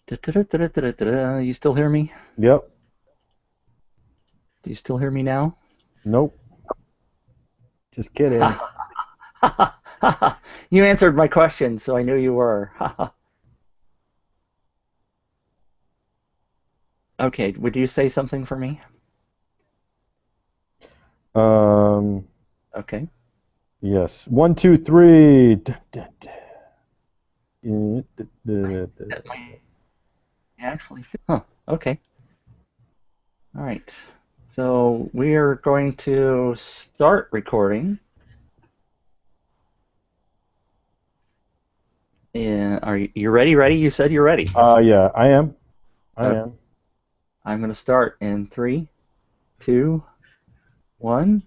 Da-da-da-da-da-da-da. You still hear me? Yep. Do you still hear me now? Nope. Just kidding. You answered my question, so I knew you were. Okay, would you say something for me? Um. Okay. Yes. One, two, three. That might actually fit. Huh. Okay. All right. So we are going to start recording. Are you ready? Ready? You said you're ready. Yeah. I am. I Okay. am. I'm going to start in three, two, one.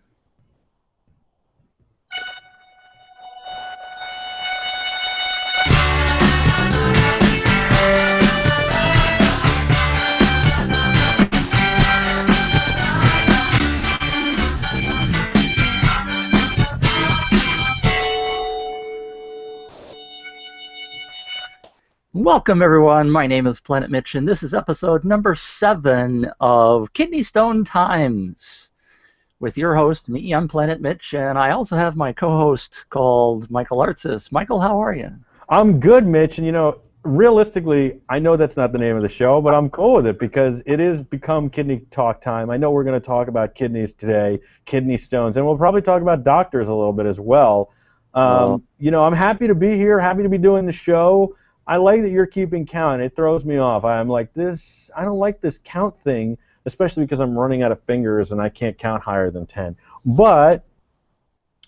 Welcome, everyone. My name is Planet Mitch, and this is episode number 7 of Kidney Stone Times with your host, me. I'm Planet Mitch, and I also have my co-host called Michael Artsis. Michael, how are you? I'm good, Mitch. And realistically, I know that's not the name of the show, but I'm cool with it because it is become kidney talk time. I know we're going to talk about kidneys today, kidney stones, and we'll probably talk about doctors a little bit as well. Well, I'm happy to be here, happy to be doing the show. I like that you're keeping count. It throws me off. I'm like this. I don't like this count thing, especially because I'm running out of fingers and I can't count higher than 10. But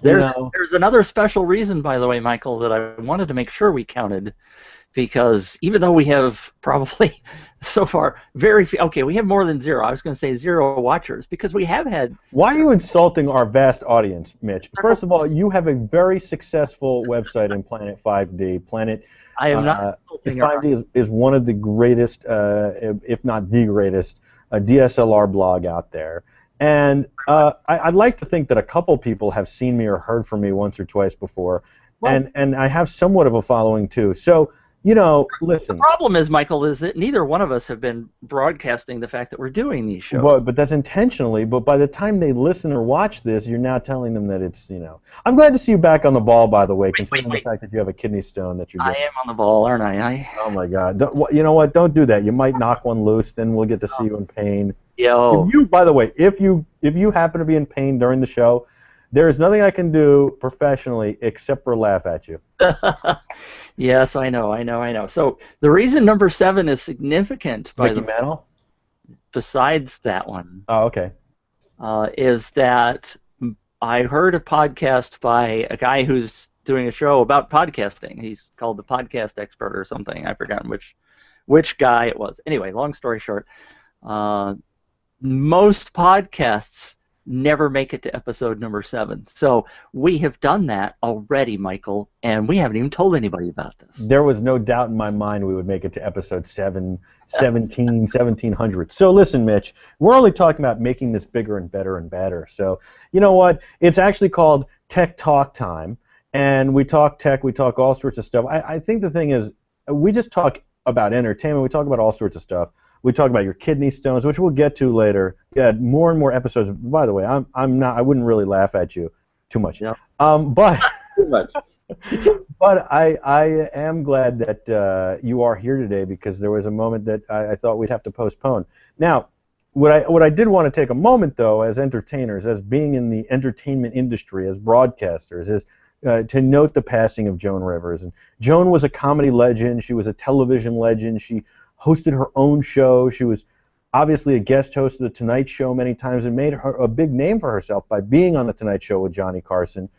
you there's know, there's another special reason, by the way, Michael, that I wanted to make sure we counted because even though we have probably so far very few, okay, we have more than zero. I was going to say zero watchers because we have had. why are you insulting our vast audience, Mitch? First of all, you have a very successful website in Planet 5D. I am not insulting our. 5D is one of the greatest, if not the greatest, DSLR blog out there. And I'd like to think that a couple people have seen me or heard from me once or twice before, Well, and I have somewhat of a following too. So, the listen. problem is, Michael, is that neither one of us have been broadcasting the fact that we're doing these shows. But that's intentionally. But by the time they listen or watch this, you're now telling them that I'm glad to see you back on the ball, by the way, considering the Wait. fact that you have a kidney stone that you're I getting. am on the ball, aren't I? Oh my God! You know what? Don't do that. You might knock one loose. Then we'll get to see you in pain. Yo. By the way, if you happen to be in pain during the show, there is nothing I can do professionally except for laugh at you. Yes, I know. So the reason number 7 is significant, by Mickey the Mantle? besides that one, Oh, okay. is that I heard a podcast by a guy who's doing a show about podcasting. He's called the Podcast Expert or something. I've forgotten which guy it was. Anyway, long story short, uh, most podcasts never make it to episode number 7. So we have done that already, Michael, and we haven't even told anybody about this. There was no doubt in my mind we would make it to episode 1700. So listen, Mitch, we're only talking about making this bigger and better and better. So you know what? It's actually called Tech Talk Time, and we talk tech, we talk all sorts of stuff. I think the thing is, we just talk about entertainment, we talk about all sorts of stuff. We talk about your kidney stones, which we'll get to later. Yeah, more and more episodes. By the way, I'm not. I wouldn't really laugh at you too much. Yeah. But Too much. but I am glad that you are here today because there was a moment that I thought we'd have to postpone. Now, what I did want to take a moment though, as entertainers, as being in the entertainment industry, as broadcasters, is to note the passing of Joan Rivers. And Joan was a comedy legend. She was a television legend. She hosted her own show. She was obviously a guest host of The Tonight Show many times and made her a big name for herself by being on The Tonight Show with Johnny Carson.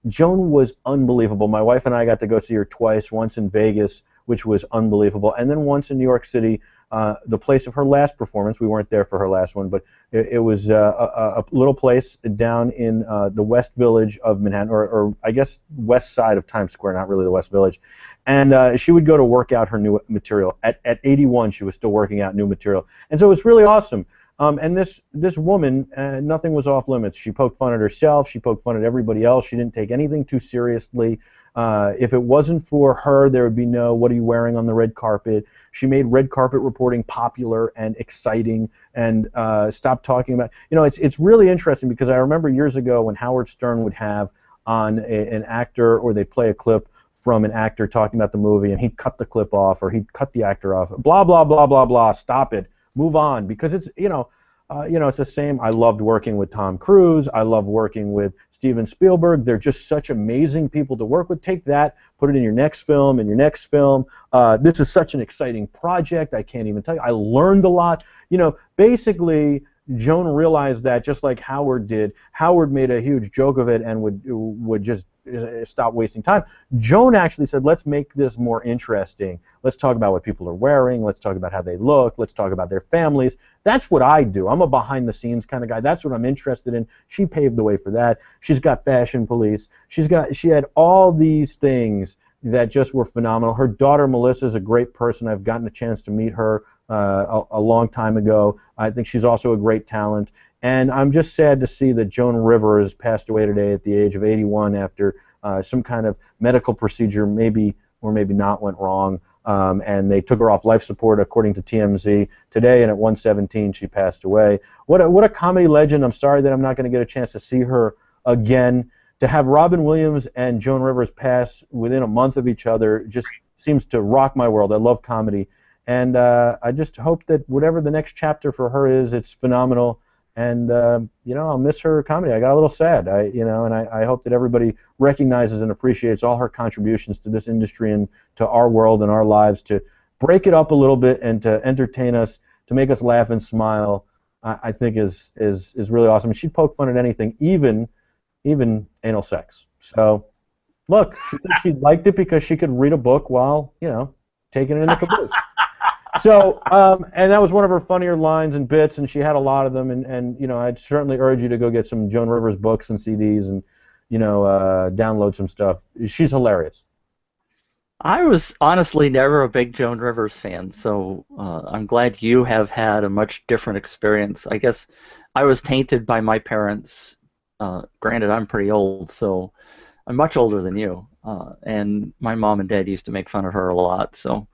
Joan was unbelievable. My wife and I got to go see her twice, once in Vegas, which was unbelievable, and then once in New York City, the place of her last performance. We weren't there for her last one, but it was a little place down in the West Village of Manhattan, or I guess west side of Times Square, not really the West Village. And she would go to work out her new material. At 81, she was still working out new material. And so it was really awesome. And this woman, nothing was off limits. She poked fun at herself. She poked fun at everybody else. She didn't take anything too seriously. If it wasn't for her, there would be no "What are you wearing on the red carpet?" She made red carpet reporting popular and exciting, and stopped talking about. It's really interesting because I remember years ago when Howard Stern would have on an actor, or they'd play a clip from an actor talking about the movie, and he'd cut the clip off, or he'd cut the actor off. Blah blah blah blah blah. Stop it. Move on, because it's it's the same. I loved working with Tom Cruise. I love working with Steven Spielberg. They're just such amazing people to work with. Take that, put it in your next film, This is such an exciting project. I can't even tell you. I learned a lot. Basically, Joan realized that just like Howard did. Howard made a huge joke of it and would just stop wasting time. Joan actually said, let's make this more interesting. Let's talk about what people are wearing. Let's talk about how they look. Let's talk about their families. That's what I do. I'm a behind-the-scenes kind of guy. That's what I'm interested in. She paved the way for that. She's got Fashion Police. She had all these things that just were phenomenal. Her daughter Melissa is a great person. I've gotten a chance to meet her a long time ago. I think she's also a great talent. And I'm just sad to see that Joan Rivers passed away today at the age of 81 after some kind of medical procedure, maybe or maybe not, went wrong. And they took her off life support, according to TMZ today, and at 117 she passed away. What a comedy legend. I'm sorry that I'm not going to get a chance to see her again. To have Robin Williams and Joan Rivers pass within a month of each other just seems to rock my world. I love comedy. And I just hope that whatever the next chapter for her is, it's phenomenal. And I'll miss her comedy. I got a little sad. I hope that everybody recognizes and appreciates all her contributions to this industry and to our world and our lives, to break it up a little bit and to entertain us, to make us laugh and smile. I think is really awesome. She'd poke fun at anything, even anal sex. So, look, she said she liked it because she could read a book while taking it in the caboose. So, and that was one of her funnier lines and bits, and she had a lot of them, and I'd certainly urge you to go get some Joan Rivers books and CDs and, download some stuff. She's hilarious. I was honestly never a big Joan Rivers fan, so I'm glad you have had a much different experience. I guess I was tainted by my parents. Granted, I'm pretty old, so I'm much older than you, and my mom and dad used to make fun of her a lot, so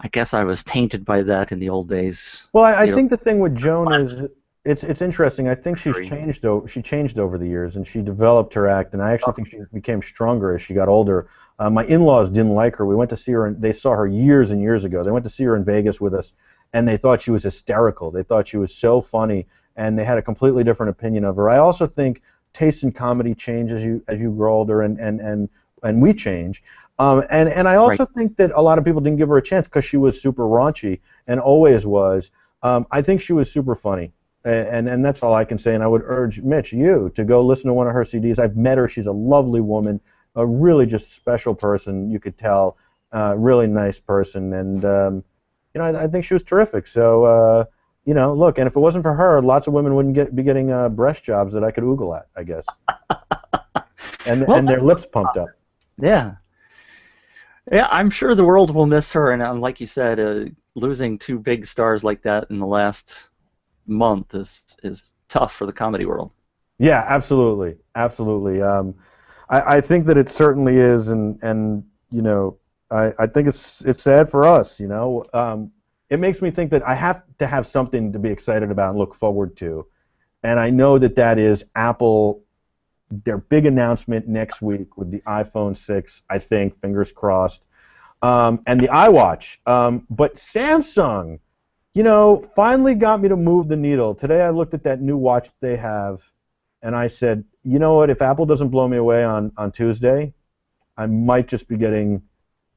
I guess I was tainted by that in the old days. Well, I think the thing with Joan is it's interesting. I think she changed over the years, and she developed her act, and I actually think she became stronger as she got older. My in-laws didn't like her. We went to see her, and they saw her years and years ago. They went to see her in Vegas with us, and they thought she was hysterical. They thought she was so funny, and they had a completely different opinion of her. I also think taste in comedy change as you grow older, and we change. And I also think that a lot of people didn't give her a chance because she was super raunchy and always was. I think she was super funny, and that's all I can say. And I would urge Mitch, you, to go listen to one of her CDs. I've met her. She's a lovely woman, a really just special person. You could tell, really nice person, and I think she was terrific. So look, and if it wasn't for her, lots of women wouldn't be getting breast jobs that I could oogle at, I guess, and their lips pumped up. Yeah. Yeah, I'm sure the world will miss her, and like you said, losing two big stars like that in the last month is tough for the comedy world. Yeah, absolutely. I think that it certainly is, and I think it's sad for us. It makes me think that I have to have something to be excited about and look forward to, and I know that is Apple. Their big announcement next week with the iPhone 6, I think, fingers crossed, and the iWatch. But Samsung, finally got me to move the needle. Today I looked at that new watch they have, and I said, you know what, if Apple doesn't blow me away on Tuesday, I might just be getting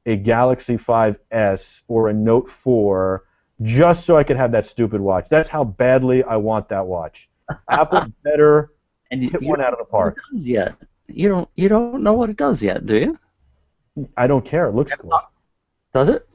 a Galaxy 5S or a Note 4 just so I could have that stupid watch. That's how badly I want that watch. Apple better hit one out of the park. What it does yet. You don't know what it does yet, do you? I don't care. It looks cool. Does it?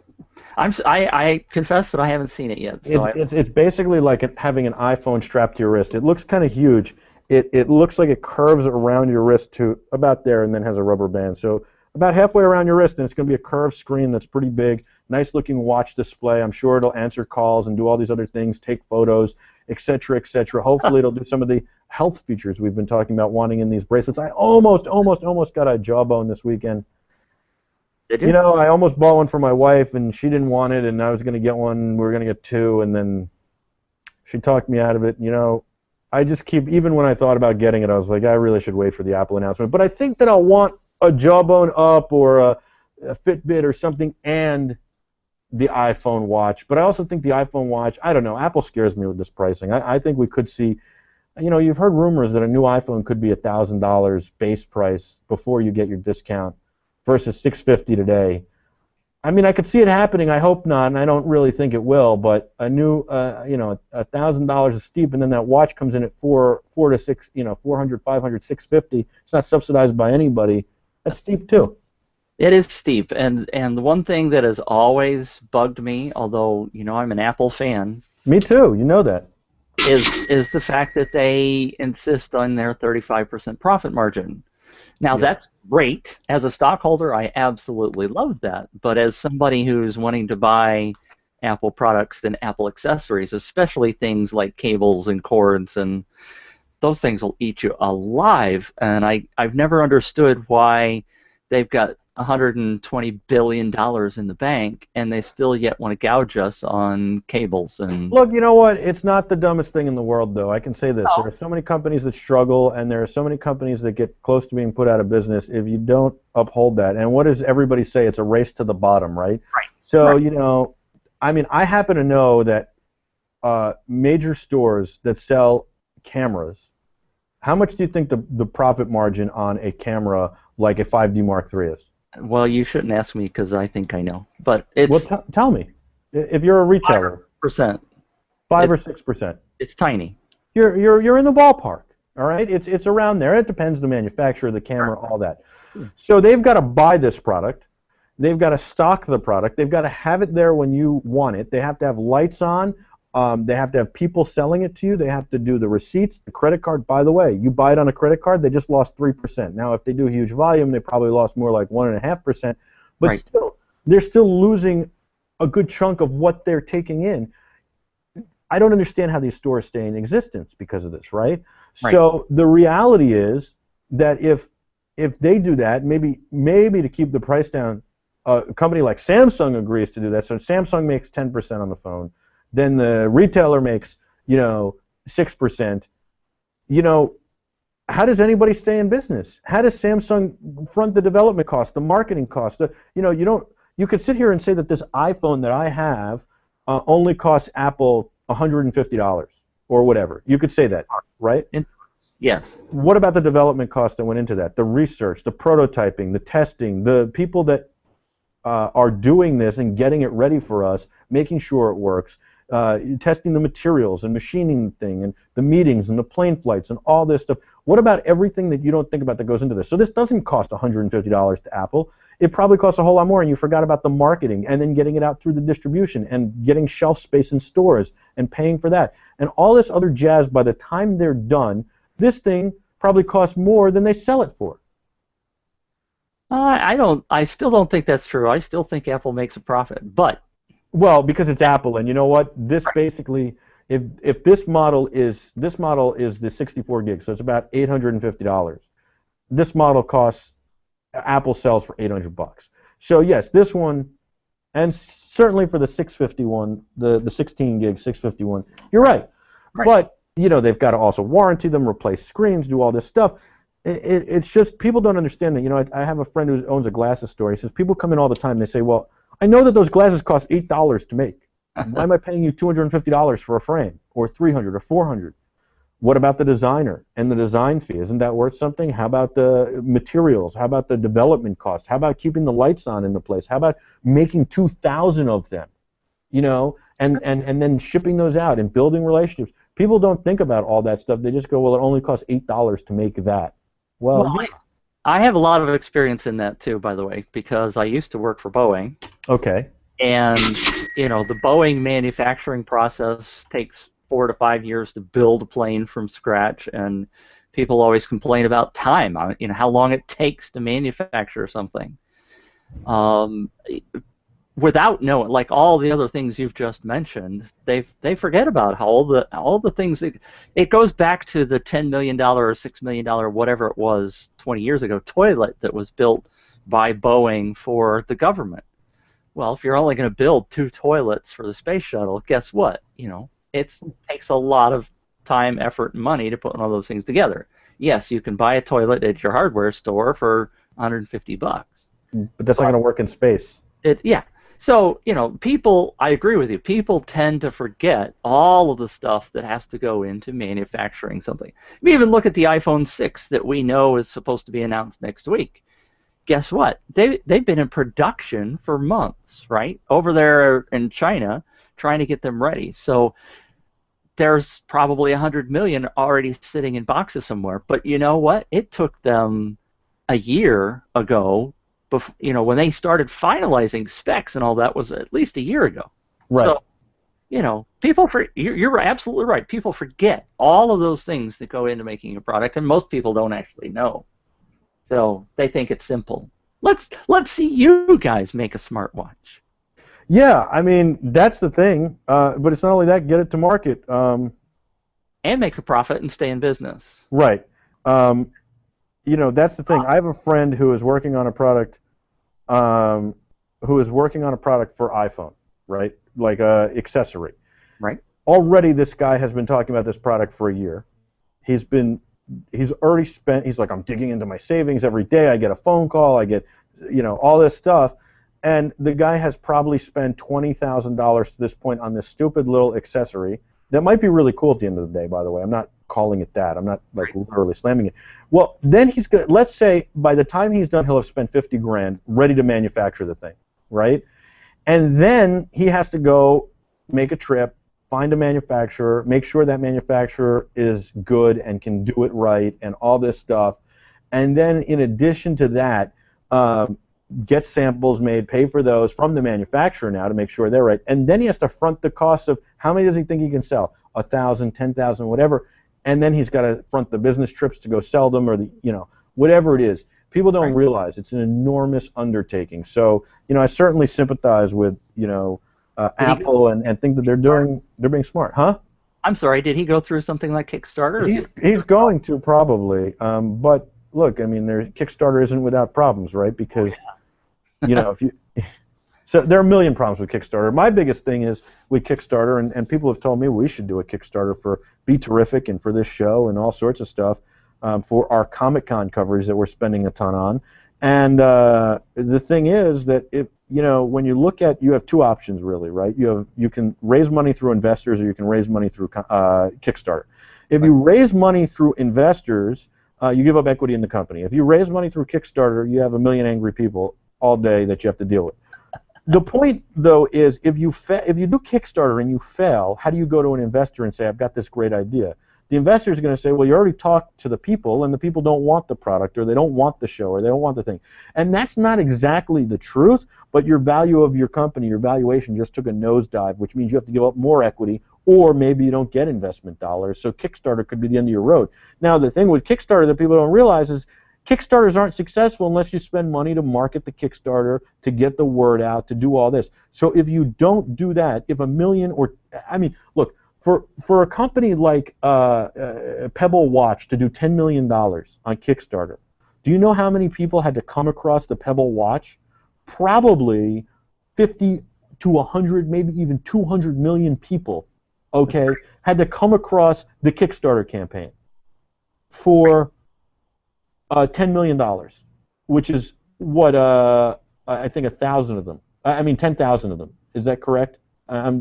I confess that I haven't seen it yet. So it's basically like having an iPhone strapped to your wrist. It looks kind of huge. It looks like it curves around your wrist to about there and then has a rubber band. So about halfway around your wrist, and it's going to be a curved screen that's pretty big, nice-looking watch display. I'm sure it'll answer calls and do all these other things, take photos, etc., etc. Hopefully it'll do some of the health features we've been talking about wanting in these bracelets. I almost got a jawbone this weekend. Did You you? know, I almost bought one for my wife, and she didn't want it, and I was going to get one. We were going to get two, and then she talked me out of it. You know, I just keep, even when I thought about getting it, I was like, I really should wait for the Apple announcement. But I think that I'll want a Jawbone Up or a Fitbit or something, and the iPhone watch. But I also think the iPhone watch, I don't know, Apple scares me with this pricing. I think we could see, you know, you've heard rumors that a new iPhone could be $1,000 base price before you get your discount versus $650 today. I mean, I could see it happening. I hope not, and I don't really think it will. But a new, you know, $1,000 is steep, and then that watch comes in at four to six, you know, 400, 500, 650. It's not subsidized by anybody. That's steep too. It is steep, and the one thing that has always bugged me, although I'm an Apple fan, Me too. You know that. is the fact that they insist on their 35% profit margin. Now Yeah. that's great. As a stockholder, I absolutely love that. But as somebody who's wanting to buy Apple products and Apple accessories, especially things like cables and cords, and those things will eat you alive. And I've never understood why they've got $120 billion in the bank and they still yet want to gouge us on cables and. Look, you know what? It's not the dumbest thing in the world, though. I can say this. There No. are so many companies that struggle, and there are so many companies that get close to being put out of business if you don't uphold that. And what does everybody say? It's a race to the bottom, right? Right. So, Right. you know, I mean, I happen to know that major stores that sell cameras, how much do you think the profit margin on a camera like a 5D Mark III is? Well, you shouldn't ask me because I think I know. But Well, it's tell me. If you're a retailer, 5%. 5 or 6%. It's tiny. You're in the ballpark. All right, it's around there. It depends the manufacturer, the camera, all that. So they've got to buy this product. They've got to stock the product. They've got to have it there when you want it. They have to have lights on. They have to have people selling it to you. They have to do the receipts, the credit card. By the way, you buy it on a credit card, they just lost 3%. Now, if they do huge volume, they probably lost more like 1.5%. But Right. still, they're still losing a good chunk of what they're taking in. I don't understand how these stores stay in existence because of this, right? Right. So the reality is that if they do that, maybe to keep the price down, a company like Samsung agrees to do that. So Samsung makes 10% on the phone, then the retailer makes 6%. How does anybody stay in business? How does Samsung front the development cost, the marketing cost? You could sit here and say that this iPhone that I have only costs Apple $150 or whatever. You could say that, right? Yes. What about the development cost that went into that? The research, the prototyping, the testing, the people that are doing this and getting it ready for us, making sure it works, testing the materials and machining the thing and the meetings and the plane flights and all this stuff. What about everything that you don't think about that goes into this? So this doesn't cost $150 to Apple. It probably costs a whole lot more, and you forgot about the marketing and then getting it out through the distribution and getting shelf space in stores and paying for that. And all this other jazz, by the time they're done, this thing probably costs more than they sell it for. I still don't think that's true. I still think Apple makes a profit. But Well, because it's Apple, and you know what? This basically, if this model is the 64 gigs, so it's about $850. This model costs, Apple sells for $800. So yes, this one, and certainly for the 651, the 16 gig 651, you're right. Right. But they've got to also warranty them, replace screens, do all this stuff. It's just people don't understand that. I have a friend who owns a glasses store. He says people come in all the time. They say, well, I know that those glasses cost $8 to make. Why am I paying you $250 for a frame, or $300 or $400? What about the designer and the design fee? Isn't that worth something? How about the materials? How about the development costs? How about keeping the lights on in the place? How about making 2,000 of them? And then shipping those out and building relationships. People don't think about all that stuff. They just go, well, it only costs $8 to make that. Well, I have a lot of experience in that too, by the way, because I used to work for Boeing. okay. And the Boeing manufacturing process takes 4 to 5 years to build a plane from scratch, and people always complain about time. How long it takes to manufacture something. Without knowing, like all the other things you've just mentioned, they forget about how all the things it goes back to the $10 million or $6 million, whatever it was, 20 years ago, toilet that was built by Boeing for the government. Well, if you're only going to build 2 toilets for the space shuttle, guess what? It takes a lot of time, effort, and money to put all those things together. Yes, you can buy a toilet at your hardware store for $150. But that's not going to work in space. Yeah. So, people, I agree with you, people tend to forget all of the stuff that has to go into manufacturing something. We even look at the iPhone 6 that we know is supposed to be announced next week. Guess what? They've been in production for months, right? Over there in China, trying to get them ready. So there's probably 100 million already sitting in boxes somewhere. But you know what? It took them a year ago, when they started finalizing specs and all that was at least a year ago. Right. So, you're absolutely right. People forget all of those things that go into making a product, and most people don't actually know. So they think it's simple. Let's see you guys make a smartwatch. Yeah, I mean, that's the thing. But it's not only that, get it to market. And make a profit and stay in business. Right. That's the thing. I have a friend who is working on a product for iPhone, right? Like a accessory. Right. Already this guy has been talking about this product for a year. He's already spent, he's like, I'm digging into my savings every day. I get a phone call. I get, all this stuff. And the guy has probably spent $20,000 to this point on this stupid little accessory that might be really cool at the end of the day, by the way. I'm not calling it that. I'm not literally slamming it. Well, then he's going to, let's say by the time he's done, he'll have spent 50 grand ready to manufacture the thing, right? And then he has to go make a trip, find a manufacturer, make sure that manufacturer is good and can do it right and all this stuff. And then in addition to that, get samples made, pay for those from the manufacturer now to make sure they're right. And then he has to front the cost of how many does he think he can sell? 1,000, 10,000, whatever. And then he's got to front the business trips to go sell them or whatever it is. People don't realize it's an enormous undertaking. So, I certainly sympathize with, Apple and think that they're being smart, huh? I'm sorry, did he go through something like Kickstarter? He's going to probably, but look, I mean, Kickstarter isn't without problems, right? Because so there are a million problems with Kickstarter. My biggest thing is with Kickstarter, and people have told me we should do a Kickstarter for Be Terrific and for this show and all sorts of stuff for our Comic-Con coverage that we're spending a ton on. And the thing is that when you look at, you have 2 options really, right? You can raise money through investors or you can raise money through Kickstarter. If you raise money through investors, you give up equity in the company. If you raise money through Kickstarter, you have a million angry people all day that you have to deal with. The point, though, is if you do Kickstarter and you fail, how do you go to an investor and say, I've got this great idea? The investor is going to say, well, you already talked to the people, and the people don't want the product, or they don't want the show, or they don't want the thing. And that's not exactly the truth, but your value of your company, your valuation just took a nosedive, which means you have to give up more equity, or maybe you don't get investment dollars, so Kickstarter could be the end of your road. Now, the thing with Kickstarter that people don't realize is Kickstarters aren't successful unless you spend money to market the Kickstarter, to get the word out, to do all this. So if you don't do that, if look, for a company like Pebble Watch to do $10 million on Kickstarter, do you know how many people had to come across the Pebble Watch? Probably 50 to 100, maybe even 200 million people, okay, had to come across the Kickstarter campaign for $10 million, which is what I think 1,000 of them. 10,000 of them. Is that correct? Let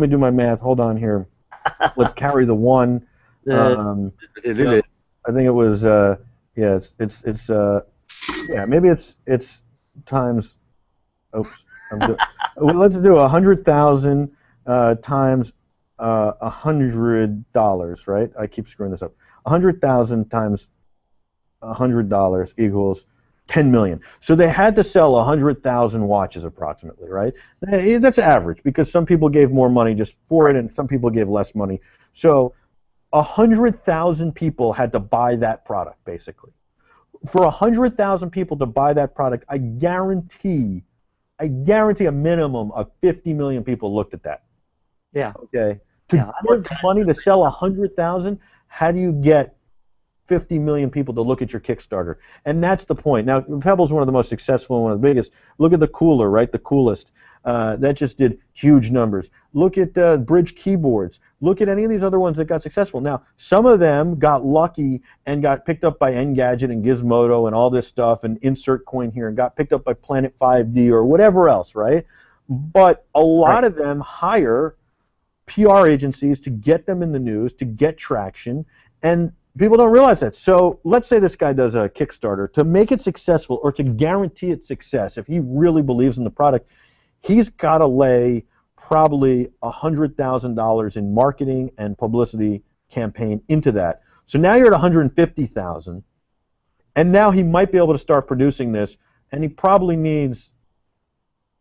me do my math. Hold on here. Let's carry the 1. I think it was maybe it's times. Oops. Let's do 100,000 times $100, right? I keep screwing this up. 100,000 times $100 equals 10 million. So they had to sell 100,000 watches approximately, right? That's average because some people gave more money just for it and some people gave less money. So 100,000 people had to buy that product basically. For 100,000 people to buy that product, I guarantee a minimum of 50 million people looked at that. Yeah. Okay. To give money to sell 100,000, how do you get 50 million people to look at your Kickstarter. And that's the point. Now, Pebble's one of the most successful and one of the biggest. Look at the Cooler, right? The Coolest. That just did huge numbers. Look at Bridge Keyboards. Look at any of these other ones that got successful. Now, some of them got lucky and got picked up by Engadget and Gizmodo and all this stuff and Insert Coin here and got picked up by Planet 5D or whatever else, right? But a lot of them hire PR agencies to get them in the news, to get traction, and people don't realize that. So let's say this guy does a Kickstarter. To make it successful or to guarantee its success, if he really believes in the product, he's got to lay probably $100,000 in marketing and publicity campaign into that. So now you're at $150,000, and now he might be able to start producing this, and he probably needs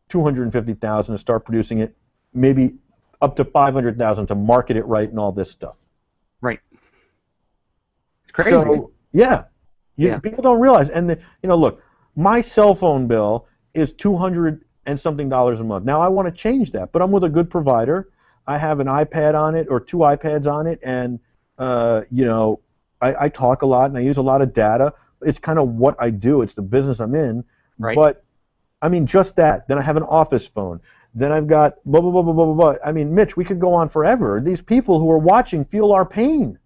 $250,000 to start producing it, maybe up to $500,000 to market it right and all this stuff. Right. It's crazy. So yeah, people don't realize. And look, my cell phone bill is $200 and something a month. Now I want to change that, but I'm with a good provider. I have an iPad on it or 2 iPads on it, and I talk a lot and I use a lot of data. It's kind of what I do. It's the business I'm in. Right. But I mean, just that. Then I have an office phone. Then I've got blah, blah, blah, blah, blah, blah. I mean, Mitch, we could go on forever. These people who are watching feel our pain.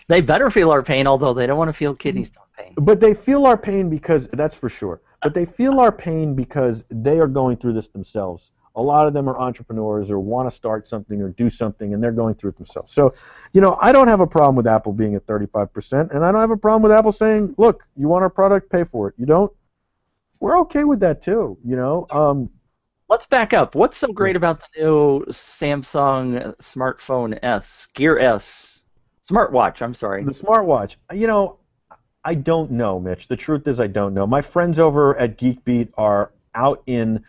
They better feel our pain, although they don't want to feel kidney stone pain. But they feel our pain because, that's for sure, but they feel our pain because they are going through this themselves. A lot of them are entrepreneurs or want to start something or do something, and they're going through it themselves. So, I don't have a problem with Apple being at 35%, and I don't have a problem with Apple saying, look, you want our product, pay for it. You don't? We're okay with that too, Let's back up. What's so great about the new Samsung smartphone S, Gear S, smartwatch, I'm sorry. The smartwatch. I don't know, Mitch. The truth is I don't know. My friends over at GeekBeat are out in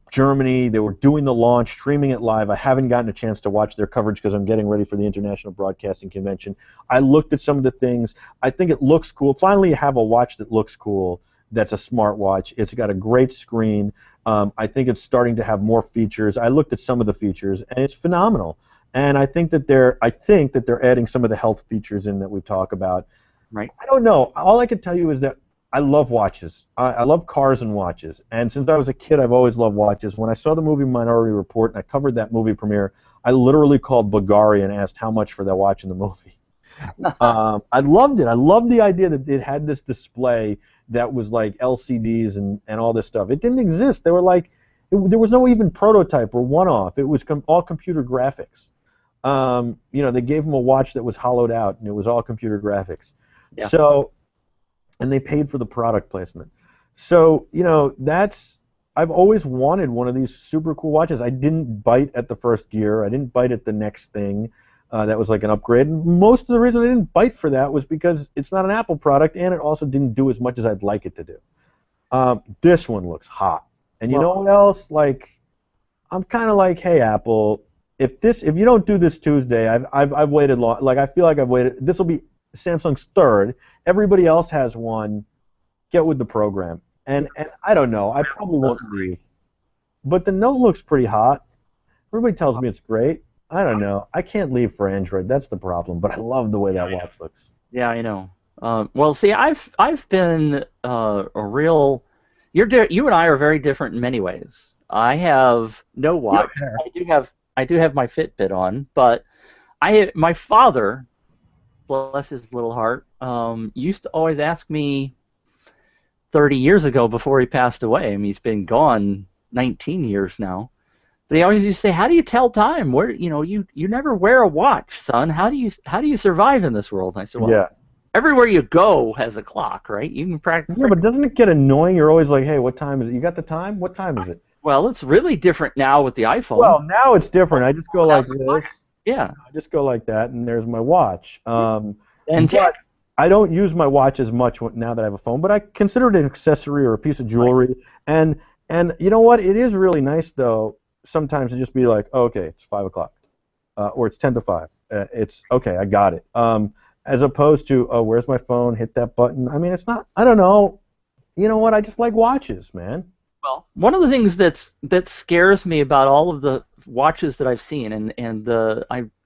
Germany. They were doing the launch, streaming it live. I haven't gotten a chance to watch their coverage because I'm getting ready for the International Broadcasting Convention. I looked at some of the things. I think it looks cool. Finally, you have a watch that looks cool. That's a smartwatch. It's got a great screen. I think it's starting to have more features. I looked at some of the features, and it's phenomenal. And I think that they're adding some of the health features in that we talk about. Right. I don't know. All I can tell you is that I love watches. I love cars and watches. And since I was a kid, I've always loved watches. When I saw the movie Minority Report and I covered that movie premiere, I literally called Bulgari and asked how much for that watch in the movie. I loved it. I loved the idea that it had this display that was like LCDs and all this stuff. It didn't exist. They were like, there was no even prototype or one-off. It was all computer graphics. They gave them a watch that was hollowed out, and it was all computer graphics. Yeah. So, and they paid for the product placement. So, I've always wanted one of these super cool watches. I didn't bite at the first Gear. I didn't bite at the next thing. That was like an upgrade. And most of the reason I didn't bite for that was because it's not an Apple product, and it also didn't do as much as I'd like it to do. This one looks hot. And you know what else? Like, I'm kind of like, hey, Apple, if you don't do this Tuesday, I've waited long. Like, I feel like I've waited. This will be Samsung's third. Everybody else has one. Get with the program. And I don't know. I probably won't leave. But the Note looks pretty hot. Everybody tells me it's great. I don't know. I can't leave for Android. That's the problem. But I love the way that watch looks. Yeah, I know. Well, see, I've been a real. You and I are very different in many ways. I have no watch. I do have my Fitbit on, but my father, bless his little heart, used to always ask me 30 years ago before he passed away. I mean, he's been gone 19 years now. But he always used to say, "How do you tell time? Where you never wear a watch, son. How do you survive in this world?" And I said, "Well, yeah. Everywhere you go has a clock, right? You can practice." Yeah, but doesn't it get annoying? You're always like, "Hey, what time is it? You got the time? What time is it?" Well, it's really different now with the iPhone. Well, now it's different. I just go like this. Yeah. I just go like that, and there's my watch. And I don't use my watch as much now that I have a phone, but I consider it an accessory or a piece of jewelry. Right. And you know what? It is really nice, though, sometimes to just be like, oh, okay, it's 5 o'clock, or it's 10 to 5. It's okay, I got it. As opposed to, oh, where's my phone? Hit that button. I mean, it's not. I don't know. You know what? I just like watches, man. Well, one of the things that scares me about all of the watches that I've seen, and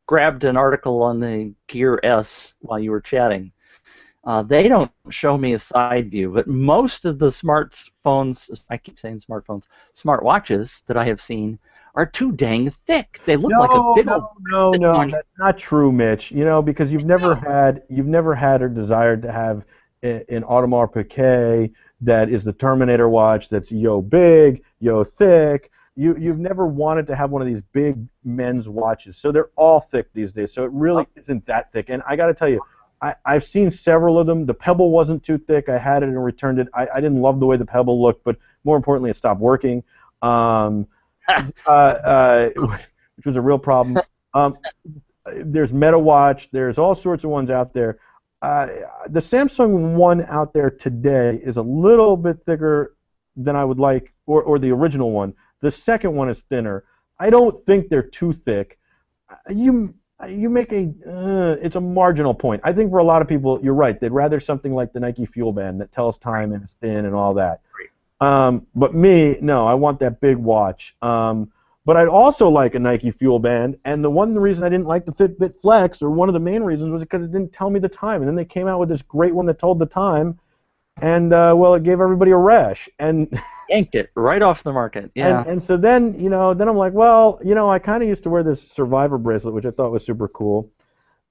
grabbed an article on the Gear S while you were chatting. They don't show me a side view, but most of the smartphones, I keep saying smartphones, smartwatches that I have seen are too dang thick. They look like a No, big no, old no, no, on. that's not true, Mitch. You know, because you've never had or desired to have an Audemars Piguet that is the Terminator watch that's yo big, yo thick. You've never wanted to have one of these big men's watches. So they're all thick these days. So it really isn't that thick. And I got to tell you, I've seen several of them. The Pebble wasn't too thick. I had it and returned it. I didn't love the way the Pebble looked, but more importantly, it stopped working, which was a real problem. There's MetaWatch. There's all sorts of ones out there. The Samsung one out there today is a little bit thicker than I would like, or the original one. The second one is thinner. I don't think they're too thick. You make it's a marginal point. I think for a lot of people, you're right. They'd rather something like the Nike Fuel Band that tells time and is thin and all that. But me, no, I want that big watch. But I'd also like a Nike Fuel Band, and the reason I didn't like the Fitbit Flex, or one of the main reasons, was because it didn't tell me the time. And then they came out with this great one that told the time, and well, it gave everybody a rash. And yanked it right off the market. Yeah. And so then, then I'm like, well, I kind of used to wear this Survivor bracelet, which I thought was super cool,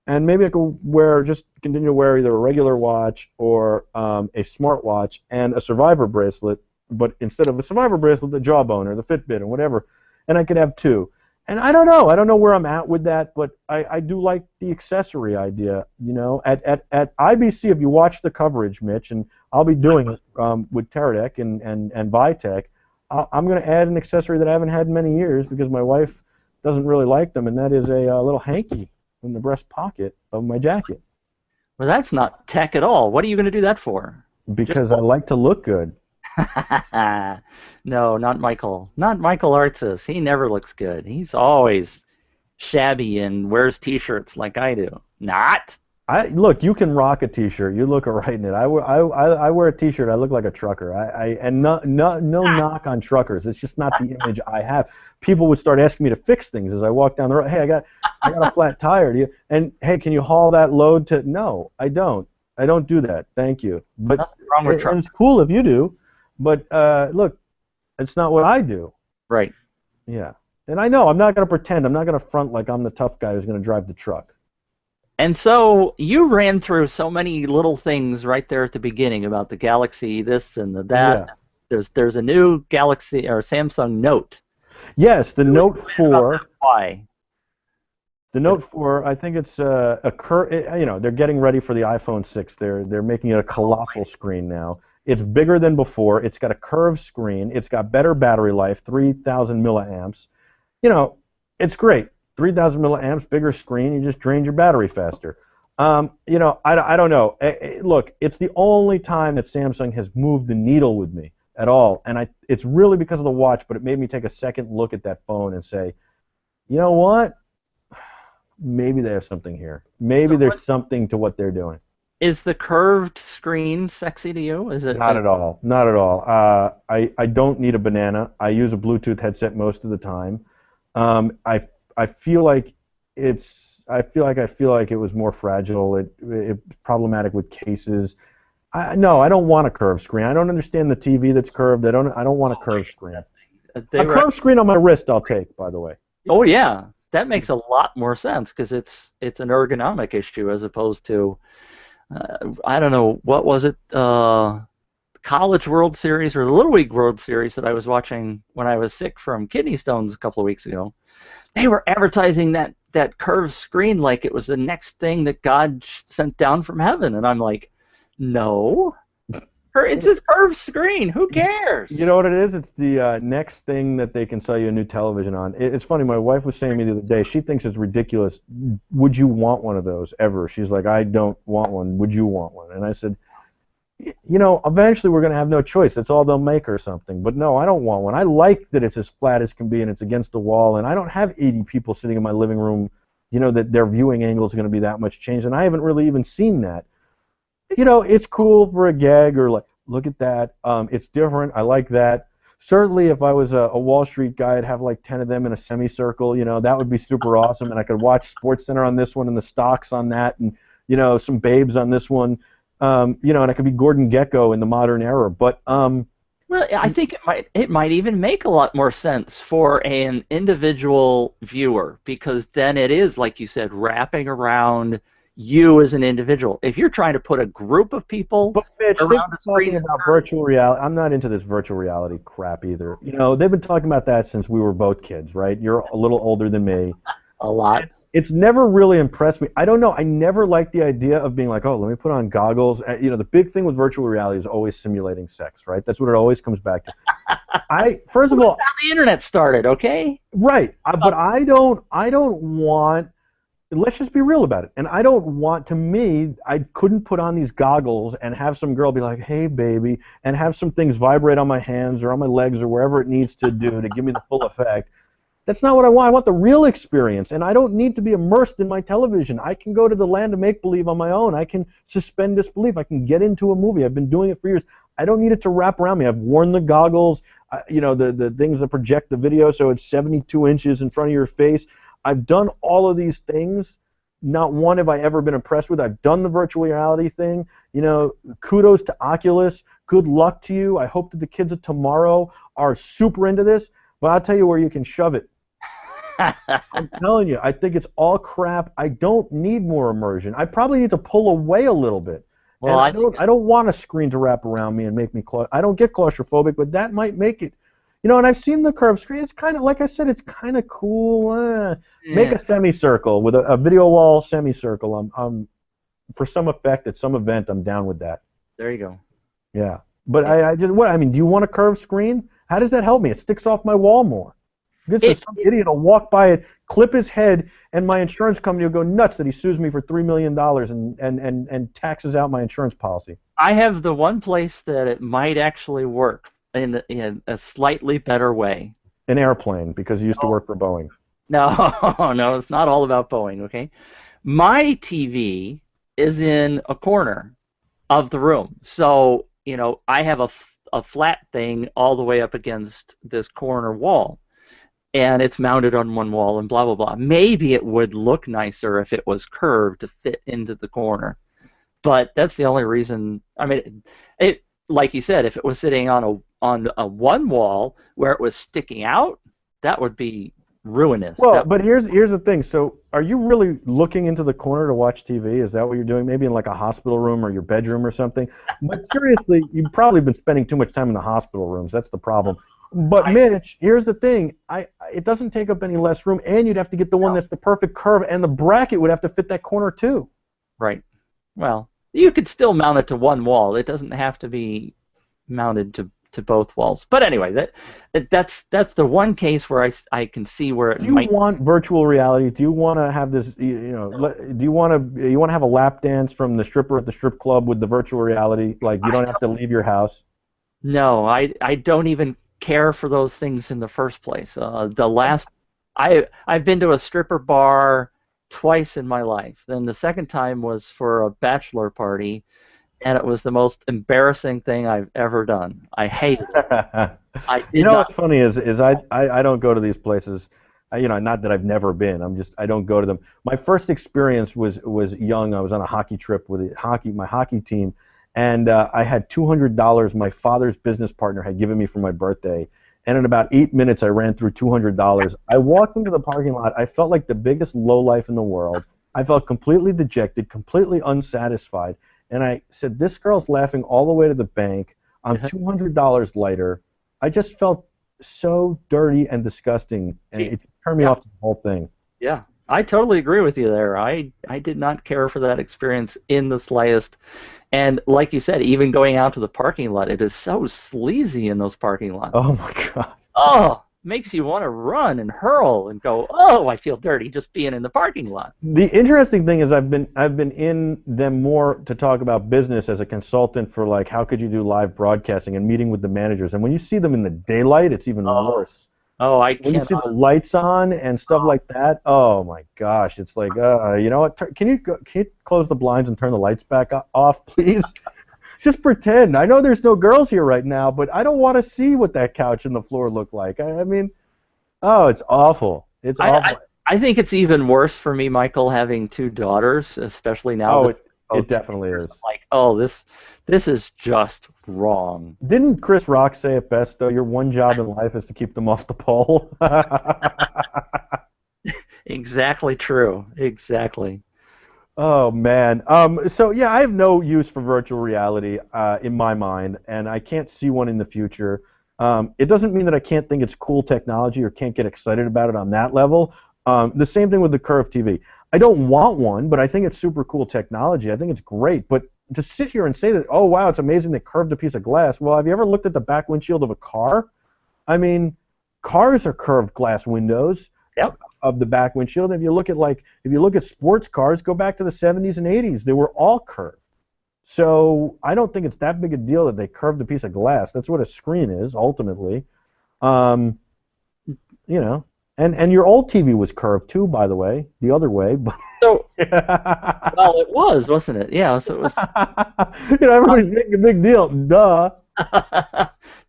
and maybe I could continue to wear either a regular watch or a smartwatch and a Survivor bracelet, but instead of a Survivor bracelet, the Jawbone or the Fitbit or whatever, and I could have two. And I don't know where I'm at with that, but I do like the accessory idea. At IBC, if you watch the coverage, Mitch, and I'll be doing it with Teradek and Vitek, I'm going to add an accessory that I haven't had in many years because my wife doesn't really like them, and that is a little hanky in the breast pocket of my jacket. Well, that's not tech at all. What are you going to do that for? Because I like to look good. No, not Michael. Not Michael Artsis. He never looks good. He's always shabby and wears T-shirts like I do. Not. Look, you can rock a T-shirt. You look right in it. I wear a T-shirt. I look like a trucker. And no knock on truckers. It's just not the image I have. People would start asking me to fix things as I walk down the road. Hey, I got a flat tire. And hey, can you haul that load to? No, I don't. I don't do that. Thank you. But nothing wrong with and it's cool if you do. But look, it's not what I do. Right. Yeah. And I know I'm not going to pretend. I'm not going to front like I'm the tough guy who's going to drive the truck. And so you ran through so many little things right there at the beginning about the Galaxy this and the that. Yeah. There's a new Galaxy or Samsung Note. Yes, the Note 4. Why? The Note 4, I think it's they're getting ready for the iPhone 6. They're making it a colossal screen now. It's bigger than before. It's got a curved screen. It's got better battery life, 3,000 milliamps. It's great. 3,000 milliamps, bigger screen. You just drained your battery faster. I don't know. Look, it's the only time that Samsung has moved the needle with me at all, and it's really because of the watch. But it made me take a second look at that phone and say, you know what? Maybe they have something here. Maybe there's something to what they're doing. Is the curved screen sexy to you? Is it? Not at all. Not at all. I don't need a banana. I use a Bluetooth headset most of the time. I feel like it was more fragile. It's problematic with cases. No, I don't want a curved screen. I don't understand the TV that's curved. I don't want a curved screen. A curved screen on my wrist, I'll take. By the way. Oh yeah, that makes a lot more sense because it's an ergonomic issue as opposed to. I don't know, what was it, College World Series or the Little League World Series that I was watching when I was sick from kidney stones a couple of weeks ago. They were advertising that curved screen like it was the next thing that God sent down from heaven, and I'm like, no. It's this curved screen. Who cares? You know what it is? It's the next thing that they can sell you a new television on. It's funny. My wife was saying to me the other day, she thinks it's ridiculous. Would you want one of those ever? She's like, I don't want one. Would you want one? And I said, eventually we're going to have no choice. That's all they'll make or something. But no, I don't want one. I like that it's as flat as can be and it's against the wall. And I don't have 80 people sitting in my living room, that their viewing angle is going to be that much changed. And I haven't really even seen that. It's cool for a gag or like, look at that. It's different. I like that. certainly if I was a Wall Street guy, I'd have like 10 of them in a semicircle. You know, that would be super awesome, and I could watch SportsCenter on this one and the stocks on that, and you know, some babes on this one. You know, and I could be Gordon Gekko in the modern era. But Well, I think it might even make a lot more sense for an individual viewer, because then it is, like you said, wrapping around you as an individual. If you're trying to put a group of people But Mitch, they've around been a screen, talking about virtual reality. I'm not into this virtual reality crap either. You know, they've been talking about that since we were both kids, right? You're a little older than me. a lot. It's never really impressed me. I don't know. I never liked the idea of being like, oh, let me put on goggles. You know, the big thing with virtual reality is always simulating sex, right? That's what it always comes back to. First of all, That's how the internet started, okay? right. But I don't want. Let's just be real about it. And I don't want, to me, I couldn't put on these goggles and have some girl be like, hey, baby, and have some things vibrate on my hands or on my legs or wherever it needs to do to give me the full effect. That's not what I want. I want the real experience, and I don't need to be immersed in my television. I can go to the land of make-believe on my own. I can suspend disbelief. I can get into a movie. I've been doing it for years. I don't need it to wrap around me. I've worn the goggles, you know, the things that project the video so it's 72 inches in front of your face. I've done all of these things. Not one have I ever been impressed with. I've done the virtual reality thing. You know, kudos to Oculus. Good luck to you. I hope that the kids of tomorrow are super into this. But I'll tell you where you can shove it. I'm telling you, I think it's all crap. I don't need more immersion. I probably need to pull away a little bit. Well, I don't want a screen to wrap around me and make me I don't get claustrophobic, but that might make it. You know, and I've seen the curved screen. It's kind of, like I said, it's kind of cool. Make a semicircle with a video wall semicircle. I'm for some effect at some event. I'm down with that. There you go. Yeah, but I just what I mean. Do you want a curved screen? How does that help me? It sticks off my wall more. Some idiot will walk by it, clip his head, and my insurance company will go nuts that he sues me for $3 million and taxes out my insurance policy. I have the one place that it might actually work in a slightly better way. An airplane, because you used to work for Boeing. No, no, it's not all about Boeing, okay? My TV is in a corner of the room. So, you know, I have a flat thing all the way up against this corner wall. And it's mounted on one wall and blah, blah, blah. Maybe it would look nicer if it was curved to fit into the corner. But that's the only reason. I mean, it like you said, if it was sitting on a one wall where it was sticking out, that would be ruinous. Well, but here's the thing. So are you really looking into the corner to watch TV? Is that what you're doing? Maybe in like a hospital room or your bedroom or something? But seriously, you've probably been spending too much time in the hospital rooms. That's the problem. But Mitch, here's the thing. It doesn't take up any less room, and you'd have to get the one that's the perfect curve, and the bracket would have to fit that corner too. Right. Well, you could still mount it to one wall. It doesn't have to be mounted to both walls. But anyway, that's the one case where I can see where it might. Do you want virtual reality? Do you want to have this? Do you want to have a lap dance from the stripper at the strip club with the virtual reality? Like you don't have to leave your house. No, I don't even care for those things in the first place. I've been to a stripper bar twice in my life. Then the second time was for a bachelor party, and it was the most embarrassing thing I've ever done. I hated it. What's funny is I don't go to these places. Not that I've never been. I don't go to them. My first experience was young. I was on a hockey trip with my hockey team. And I had $200 my father's business partner had given me for my birthday. And in about 8 minutes, I ran through $200. I walked into the parking lot. I felt like the biggest lowlife in the world. I felt completely dejected, completely unsatisfied. And I said, this girl's laughing all the way to the bank. I'm $200 lighter. I just felt so dirty and disgusting, and it turned me off the whole thing. Yeah. I totally agree with you there. I did not care for that experience in the slightest. And like you said, even going out to the parking lot, it is so sleazy in those parking lots. Oh, my God. Oh, makes you want to run and hurl and go, oh, I feel dirty just being in the parking lot. The interesting thing is I've been in them more to talk about business as a consultant for, like, how could you do live broadcasting and meeting with the managers. And when you see them in the daylight, it's even worse. Oh, I can't. When you see the lights on and stuff like that, oh my gosh, it's like, you know what? Can you close the blinds and turn the lights back off, please? Just pretend. I know there's no girls here right now, but I don't want to see what that couch and the floor look like. I mean, oh, it's awful. It's awful. I think it's even worse for me, Michael, having two daughters, especially now Oh, that it definitely is. I'm like, oh, this is just wrong. Didn't Chris Rock say it best, though? Your one job in life is to keep them off the pole. Exactly true. Exactly. Oh man. So yeah, I have no use for virtual reality in my mind, and I can't see one in the future. It doesn't mean that I can't think it's cool technology or can't get excited about it on that level. The same thing with the Curve TV. I don't want one, but I think it's super cool technology. I think it's great. But to sit here and say that, oh wow, it's amazing they curved a piece of glass. Well, have you ever looked at the back windshield of a car? I mean, cars are curved glass windows. Yep. Of the back windshield. If you look at sports cars, go back to the 70s and 80s. They were all curved. So I don't think it's that big a deal that they curved a piece of glass. That's what a screen is ultimately. You know, and your old TV was curved too, by the way, the other way. So, well, it was, wasn't it? Yeah. So it was. You know, everybody's making a big deal. Duh.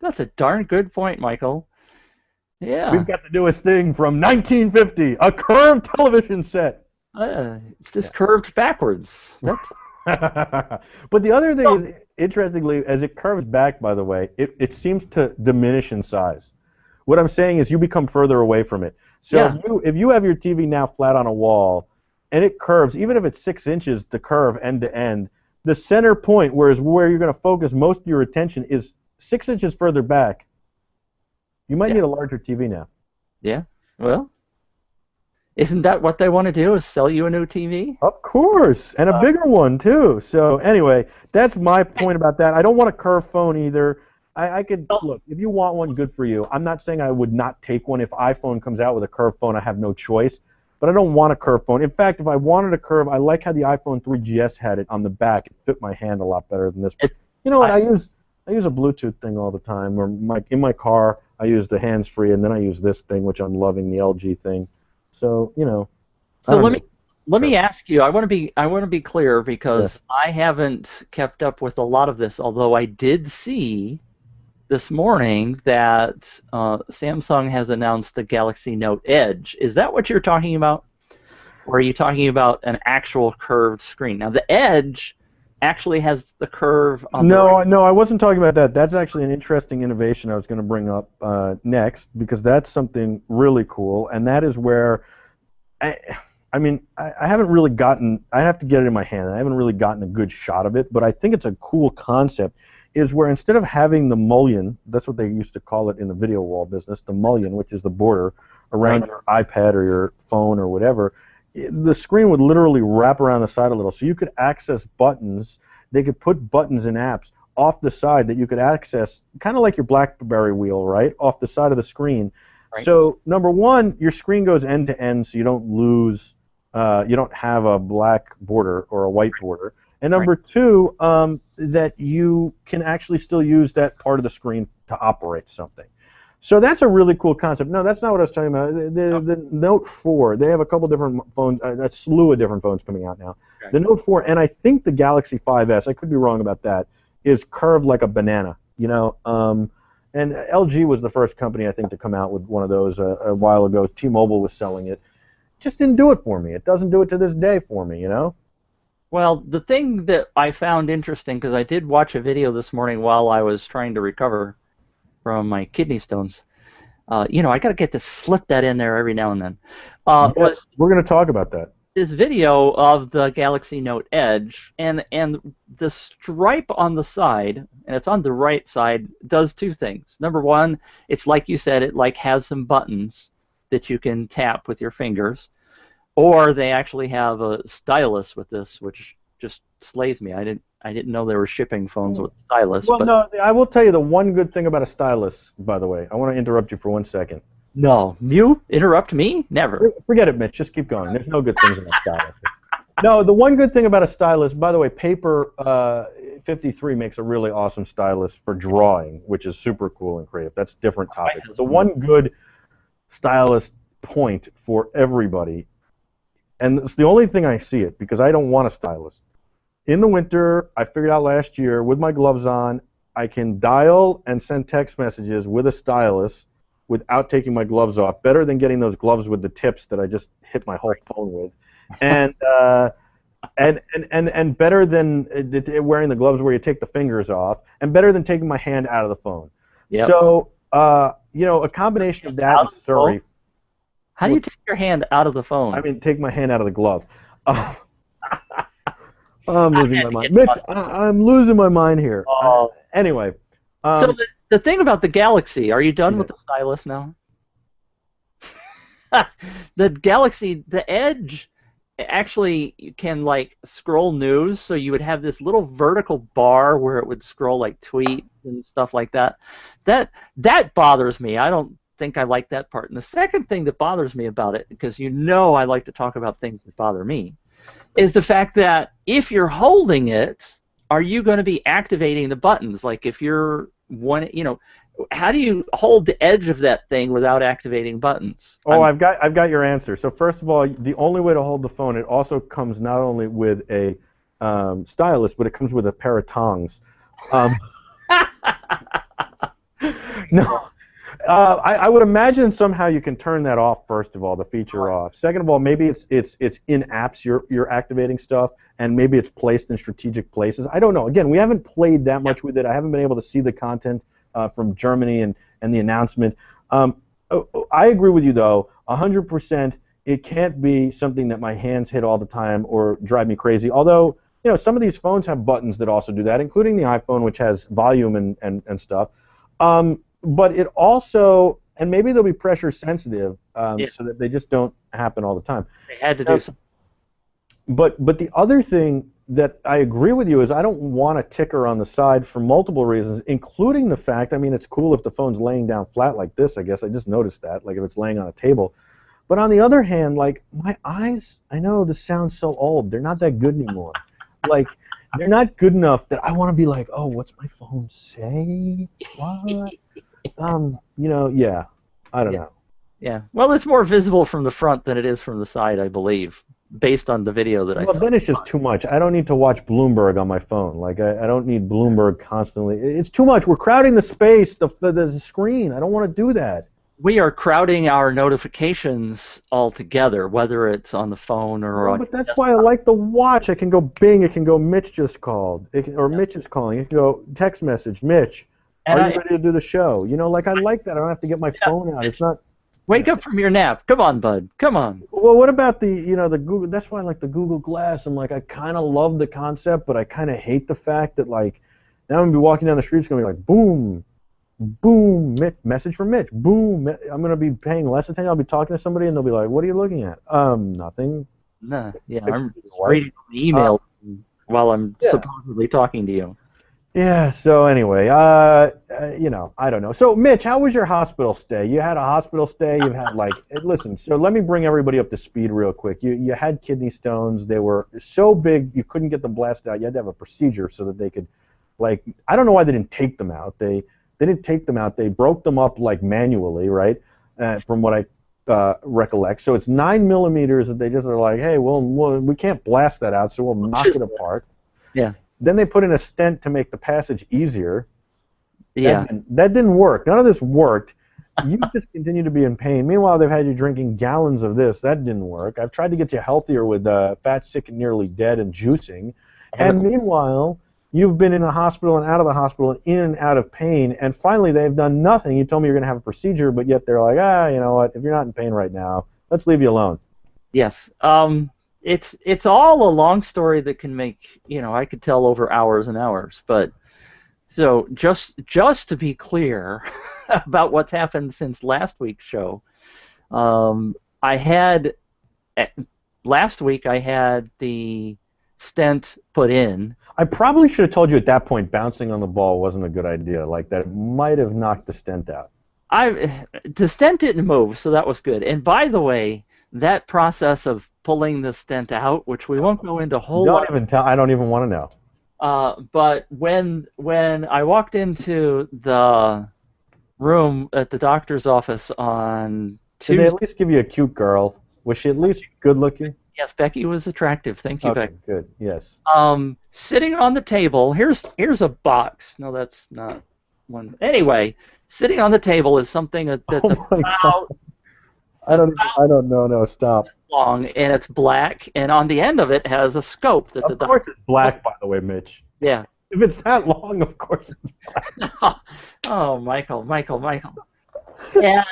That's a darn good point, Michael. Yeah. We've got the newest thing from 1950, a curved television set. It's just curved backwards. But the other thing is, interestingly, as it curves back, by the way, it seems to diminish in size. What I'm saying is you become further away from it. So Yeah. if you have your TV now flat on a wall, and it curves, even if it's 6 inches to curve end to end, the center point, where you're going to focus most of your attention, is 6 inches further back. You might need a larger TV now. Yeah. Well, isn't that what they want to do? Is sell you a new TV? Of course, and a bigger one too. So anyway, that's my point about that. I don't want a curved phone either. I could look, if you want one, good for you. I'm not saying I would not take one. If iPhone comes out with a curved phone, I have no choice. But I don't want a curved phone. In fact, if I wanted a curve, I like how the iPhone 3GS had it on the back. It fit my hand a lot better than this. You know what? I use a Bluetooth thing all the time. Or in my car, I use the hands-free, and then I use this thing, which I'm loving, the LG thing. So you know. So let me ask you. I want to be clear because I haven't kept up with a lot of this. Although I did see this morning that Samsung has announced the Galaxy Note Edge. Is that what you're talking about, or are you talking about an actual curved screen? Now the Edge actually has the curve on No, I wasn't talking about that. That's actually an interesting innovation I was going to bring up next, because that's something really cool, and that is where I haven't really gotten, I have to get it in my hand, I haven't really gotten a good shot of it, but I think it's a cool concept, is where instead of having the mullion, that's what they used to call it in the video wall business, the mullion, which is the border around your iPad or your phone or whatever, the screen would literally wrap around the side a little, so you could access buttons. They could put buttons in apps off the side that you could access, kind of like your BlackBerry wheel, right, off the side of the screen. Right. So number one, your screen goes end to end, so you don't lose, you don't have a black border or a white border. And number two, that you can actually still use that part of the screen to operate something. So that's a really cool concept. No, that's not what I was talking about. The Note 4, they have a couple different phones, a slew of different phones coming out now. Okay. The Note 4, and I think the Galaxy 5S, I could be wrong about that, is curved like a banana, you know. And LG was the first company, I think, to come out with one of those a while ago. T-Mobile was selling it. Just didn't do it for me. It doesn't do it to this day for me, you know. Well, the thing that I found interesting, because I did watch a video this morning while I was trying to recover from my kidney stones. You know, I got to get to slip that in there every now and then. Yes, we're going to talk about that. This video of the Galaxy Note Edge, and the stripe on the side, and it's on the right side, does two things. Number one, it's like you said, it like has some buttons that you can tap with your fingers, or they actually have a stylus with this, which just slays me. I didn't know they were shipping phones with stylus. Well, no, I will tell you the one good thing about a stylus, by the way. I want to interrupt you for 1 second. No, you interrupt me? Never. Forget it, Mitch. Just keep going. There's no good things about stylus. No, the one good thing about a stylus, by the way, Paper 53 makes a really awesome stylus for drawing, which is super cool and creative. That's a different topic. The one good stylus point for everybody, and it's the only thing I see it, because I don't want a stylus, in the winter, I figured out last year with my gloves on, I can dial and send text messages with a stylus without taking my gloves off. Better than getting those gloves with the tips that I just hit my whole phone with, and and better than wearing the gloves where you take the fingers off, and better than taking my hand out of the phone. Yep. So a combination of that and Surrey. How do you take your hand out of the phone? I mean, take my hand out of the glove. I'm losing my mind. Mitch, I'm losing my mind here. Anyway. So the thing about the Galaxy, are you done with the stylus now? The Galaxy, the Edge, actually you can like scroll news, so you would have this little vertical bar where it would scroll like tweets and stuff like that. That bothers me. I don't think I like that part. And the second thing that bothers me about it, because I like to talk about things that bother me, is the fact that if you're holding it, are you going to be activating the buttons? Like if you're how do you hold the edge of that thing without activating buttons? I've got your answer. So first of all, the only way to hold the phone, it also comes not only with a stylus, but it comes with a pair of tongs. No. I would imagine somehow you can turn that off. First of all, the feature off. Second of all, maybe it's in apps you're activating stuff, and maybe it's placed in strategic places. I don't know. Again, we haven't played that much with it. I haven't been able to see the content from Germany and the announcement. I agree with you though, 100%. It can't be something that my hands hit all the time or drive me crazy. Although some of these phones have buttons that also do that, including the iPhone, which has volume and stuff. But it also, and maybe they'll be pressure sensitive, so that they just don't happen all the time. They had to do something. But the other thing that I agree with you is I don't want a ticker on the side for multiple reasons, including the fact, I mean, it's cool if the phone's laying down flat like this, I guess. I just noticed that, like if it's laying on a table. But on the other hand, like my eyes, I know this sounds so old, they're not that good anymore. Like, they're not good enough that I want to be like, oh, what's my phone say? What? Yeah, I don't know. Yeah, well, it's more visible from the front than it is from the side, I believe, based on the video that I saw. Well, then it's just too much. I don't need to watch Bloomberg on my phone. Like, I don't need Bloomberg constantly. It's too much. We're crowding the space, the screen. I don't want to do that. We are crowding our notifications altogether, whether it's on the phone or on... But that's why I like the watch. I can go Bing. It can go Mitch just called. Or Mitch is calling. It can go text message, Mitch. Are you ready to do the show? Like I like that. I don't have to get my phone out. It's not. Wake up from your nap. Come on, bud. Come on. Well, what about the Google? That's why I like the Google Glass. I'm like, I kind of love the concept, but I kind of hate the fact that now I'm gonna be walking down the street. It's gonna be like boom, boom, message from Mitch. Boom. I'm gonna be paying less attention. I'll be talking to somebody, and they'll be like, "What are you looking at?" Nothing. Nah. Yeah, I'm reading the email while I'm supposedly talking to you. Yeah, so anyway, I don't know. So, Mitch, how was your hospital stay? You had a hospital stay, you've had listen, so let me bring everybody up to speed real quick. You had kidney stones, they were so big you couldn't get them blasted out. You had to have a procedure so that they could, I don't know why they didn't take them out. They didn't take them out, they broke them up manually, right, from what I recollect. So it's 9 millimeters that they just are like, hey, well, we can't blast that out, so we'll knock it apart. Yeah. Then they put in a stent to make the passage easier. Yeah. That didn't work. None of this worked. You just continue to be in pain. Meanwhile, they've had you drinking gallons of this. That didn't work. I've tried to get you healthier with Fat, Sick, and Nearly Dead and juicing. And meanwhile, you've been in the hospital and out of the hospital, in and out of pain. And finally, they've done nothing. You told me you're going to have a procedure, but yet they're like, you know what? If you're not in pain right now, let's leave you alone. Yes. It's all a long story that can make, I could tell over hours and hours, but so just to be clear about what's happened since last week's show, last week I had the stent put in. I probably should have told you at that point bouncing on the ball wasn't a good idea, that might have knocked the stent out. The stent didn't move, so that was good. And by the way, that process of pulling the stent out, which we won't go into whole lot. I don't even want to know. But when I walked into the room at the doctor's office on Tuesday... Did they at least give you a cute girl? Was she at least good looking? Yes, Becky was attractive. Thank you, Okay, Becky. good. Yes. Sitting on the table, here's a box. No, that's not one. Anyway, sitting on the table is something that's Oh my God. about I don't know. No, stop. long, and it's black, and on the end of it has a scope that the Of course doctor. it's black, by the way, Mitch. Yeah. If it's that long, of course it's black. Oh, Michael. And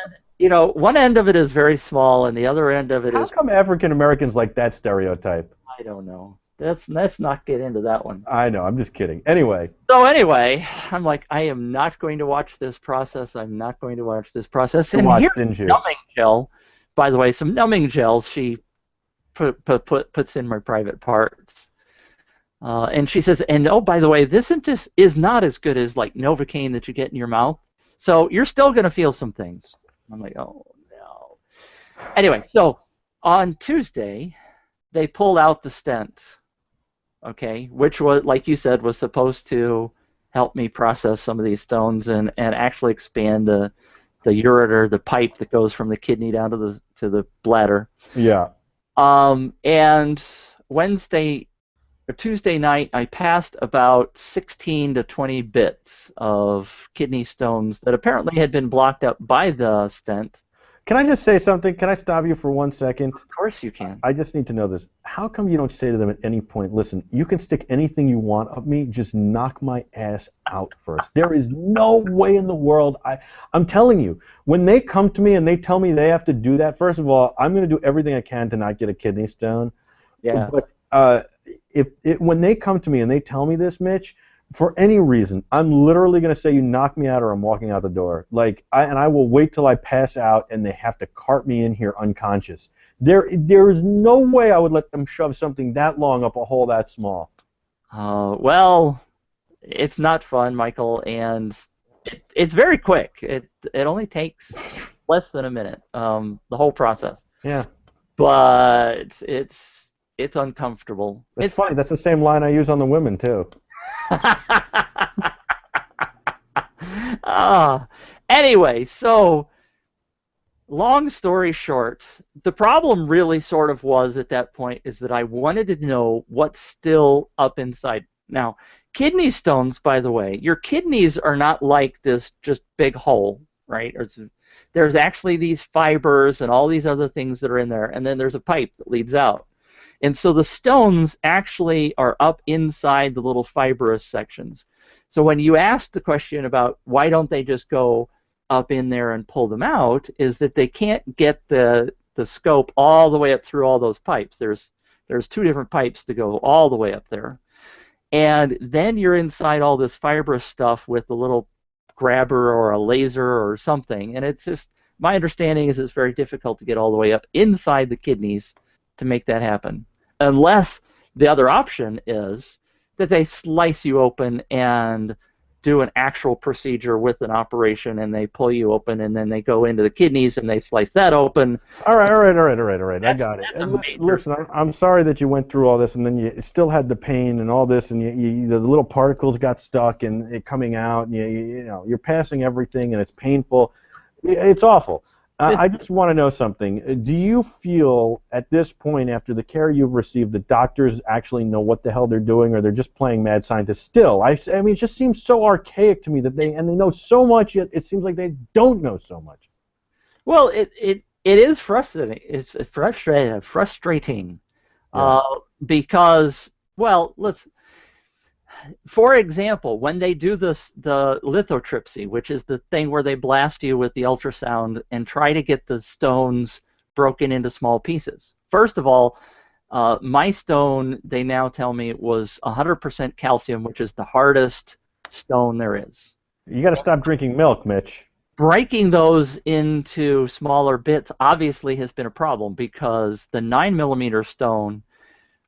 one end of it is very small, and the other end of it How is come African Americans like that stereotype? I don't know. Let's not get into that one. I know, I'm just kidding. Anyway. So anyway, I'm like, I am not going to watch this process. I'm not going to watch this process. And Watched, here's didn't you? numbing gel. By the way, some numbing gel she puts in my private parts. And she says, and oh, by the way, this is not as good as like Novocaine that you get in your mouth. So you're still going to feel some things. I'm like, oh, no. Anyway, so on Tuesday, they pulled out the stent, okay, which was, like you said, was supposed to help me process some of these stones and actually expand the ureter, the pipe that goes from the kidney down to the bladder. Yeah. And Tuesday night, I passed about 16 to 20 bits of kidney stones that apparently had been blocked up by the stent. Can I just say something? Can I stop you for 1 second? Of course you can. I just need to know this. How come you don't say to them at any point, listen, you can stick anything you want up me, just knock my ass out first. There is no way in the world. I'm telling you, when they come to me and they tell me they have to do that, first of all, I'm going to do everything I can to not get a kidney stone. Yeah. But when they come to me and they tell me this, Mitch, for any reason, I'm literally going to say you knock me out or I'm walking out the door. I will wait till I pass out and they have to cart me in here unconscious. There is no way I would let them shove something that long up a hole that small. Well, it's not fun, Michael, and it's very quick. It only takes less than a minute, the whole process. Yeah. But it's uncomfortable. It's funny. That's the same line I use on the women, too. Anyway, so long story short, the problem really sort of was at that point is that I wanted to know what's still up inside. Now, kidney stones, by the way, your kidneys are not like this just big hole, right? There's actually these fibers and all these other things that are in there, and then there's a pipe that leads out. And so the stones actually are up inside the little fibrous sections. So when you ask the question about why don't they just go up in there and pull them out, is that they can't get the scope all the way up through all those pipes. There's 2 different pipes to go all the way up there. And then you're inside all this fibrous stuff with a little grabber or a laser or something. And it's just, my understanding is it's very difficult to get all the way up inside the kidneys to make that happen. Unless the other option is that they slice you open and do an actual procedure with an operation, and they pull you open, and then they go into the kidneys and they slice that open. All right. I got it. And listen, I'm sorry that you went through all this, and then you still had the pain and all this, and the little particles got stuck and it coming out, and you're passing everything, and it's painful. It's awful. I just want to know something. Do you feel at this point, after the care you've received, the doctors actually know what the hell they're doing, or they're just playing mad scientists still? I mean, it just seems so archaic to me that they know so much, yet it seems like they don't know so much. Well, it is frustrating. It's frustrating, Yeah. because, well, for example, when they do the lithotripsy, which is the thing where they blast you with the ultrasound and try to get the stones broken into small pieces. First of all, my stone, they now tell me, was 100% calcium, which is the hardest stone there is. You got to stop drinking milk, Mitch. Breaking those into smaller bits obviously has been a problem, because the 9mm stone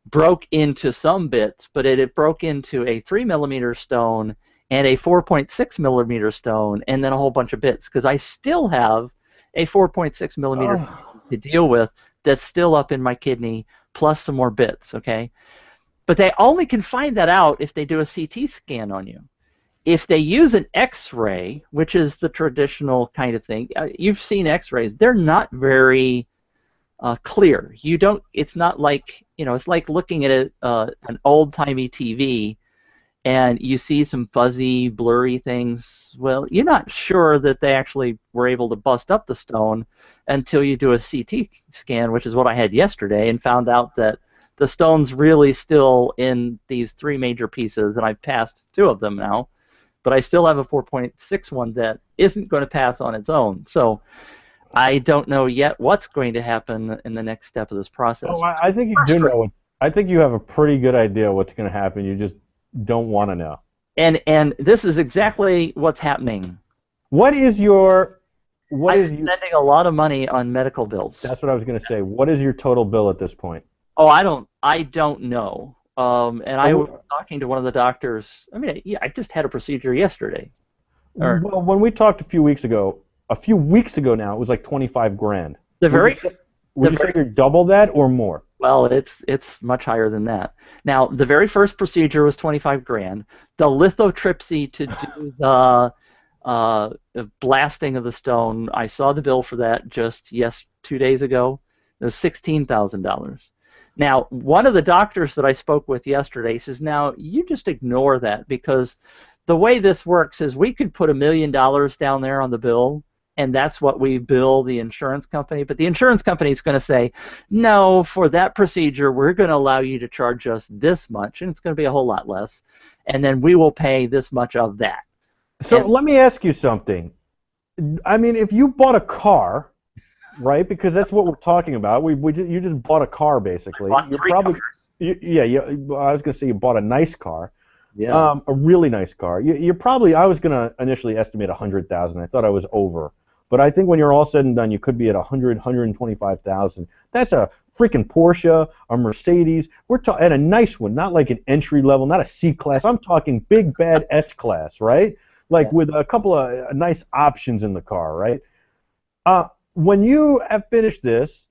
broke into some bits, but it broke into a 3mm stone and a 4.6mm stone, and then a whole bunch of bits, because I still have a 4.6mm to deal with that's still up in my kidney, plus some more bits, okay? But they only can find that out if they do a CT scan on you. If they use an X-ray, which is the traditional kind of thing, you've seen X-rays, they're not very clear. You don't. It's not like, it's like looking at an old-timey TV, and you see some fuzzy, blurry things. Well, you're not sure that they actually were able to bust up the stone until you do a CT scan, which is what I had yesterday, and found out that the stone's really still in these three major pieces, and I've passed two of them now, but I still have a 4.61 that isn't going to pass on its own. So I don't know yet what's going to happen in the next step of this process. Oh, I think you do know. I think you have a pretty good idea what's going to happen. You just don't want to know. And this is exactly what's happening. I'm spending a lot of money on medical bills. That's what I was going to say. What is your total bill at this point? Oh, I don't know. I was talking to one of the doctors. I mean, I just had a procedure yesterday. Well, when we talked a few weeks ago now, it was like 25 grand. Would you say you're double that or more? Well, it's much higher than that. Now, the very first procedure was 25 grand. The lithotripsy to do the blasting of the stone, I saw the bill for that just 2 days ago. It was $16,000. Now, one of the doctors that I spoke with yesterday says, now, you just ignore that, because the way this works is we could put $1 million down there on the bill, and that's what we bill the insurance company. But the insurance company is going to say, no, for that procedure, we're going to allow you to charge us this much, and it's going to be a whole lot less, and then we will pay this much of that. So let me ask you something. I mean, if you bought a car, right, because that's what we're talking about. You just bought a car, basically. You're probably I was going to say you bought a nice car. Yeah. A really nice car. You're probably. I was going to initially estimate 100,000. I thought I was over. But I think when you're all said and done, you could be at 125,000. That's a freaking Porsche, a Mercedes. We're talking and a nice one, not like an entry level, not a C class. I'm talking big bad S class, right? Like with a couple of nice options in the car, right? When you have finished this,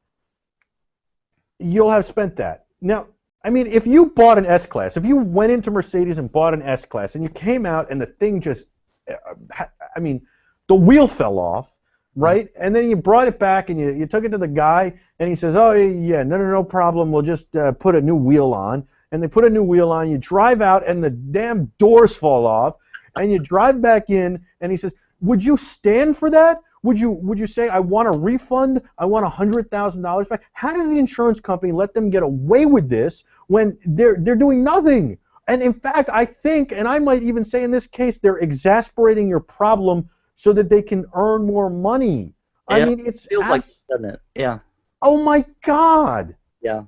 you'll have spent that. Now, I mean, if you bought an S class, if you went into Mercedes and bought an S class, and you came out and the thing just, I mean, the wheel fell off. Right? And then you brought it back and you took it to the guy and he says, oh, yeah, no problem. We'll just put a new wheel on. And they put a new wheel on. You drive out and the damn doors fall off. And you drive back in and he says, would you stand for that? Would you say, I want a refund? I want $100,000 back? How does the insurance company let them get away with this when they're doing nothing? And in fact, I think, and I might even say in this case, they're exasperating your problem so that they can earn more money. Yeah, I mean, it feels like, doesn't it? Yeah. Oh my God. Yeah.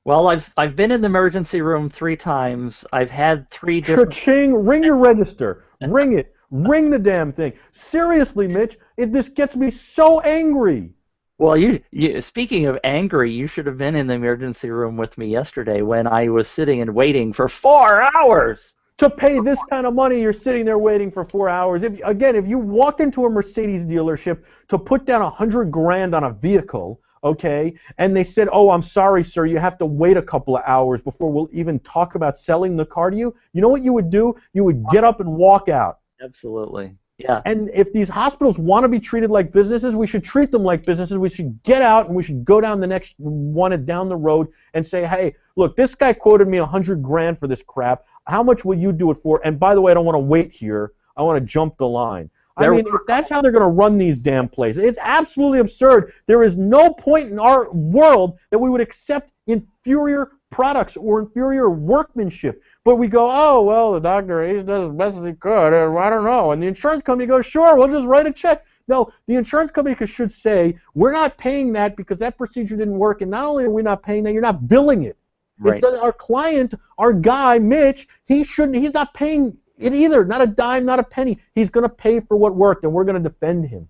Well, I've been in the emergency room 3 times. I've had 3 different. Cha-ching! Ring your register. Ring it. Ring the damn thing. Seriously, Mitch, this gets me so angry. Well, you speaking of angry, you should have been in the emergency room with me yesterday when I was sitting and waiting for 4 hours. To pay this kind of money, you're sitting there waiting for 4 hours. If you walked into a Mercedes dealership to put down 100 grand on a vehicle, okay, and they said, oh, I'm sorry, sir, you have to wait a couple of hours before we'll even talk about selling the car to you, you know what you would do? You would get up and walk out. Absolutely. Yeah. And if these hospitals want to be treated like businesses, we should treat them like businesses. We should get out and we should go down the next one down the road and say, hey, look, this guy quoted me 100 grand for this crap. How much will you do it for? And by the way, I don't want to wait here. I want to jump the line. I mean, if that's how they're going to run these damn places, it's absolutely absurd. There is no point in our world that we would accept inferior products or inferior workmanship. But we go, oh, well, the doctor, he does as best as he could. I don't know. And the insurance company goes, sure, we'll just write a check. No, the insurance company should say, we're not paying that because that procedure didn't work. And not only are we not paying that, you're not billing it. Right. Our client, our guy, Mitch, he's not paying it either. Not a dime, not a penny. He's going to pay for what worked, and we're going to defend him.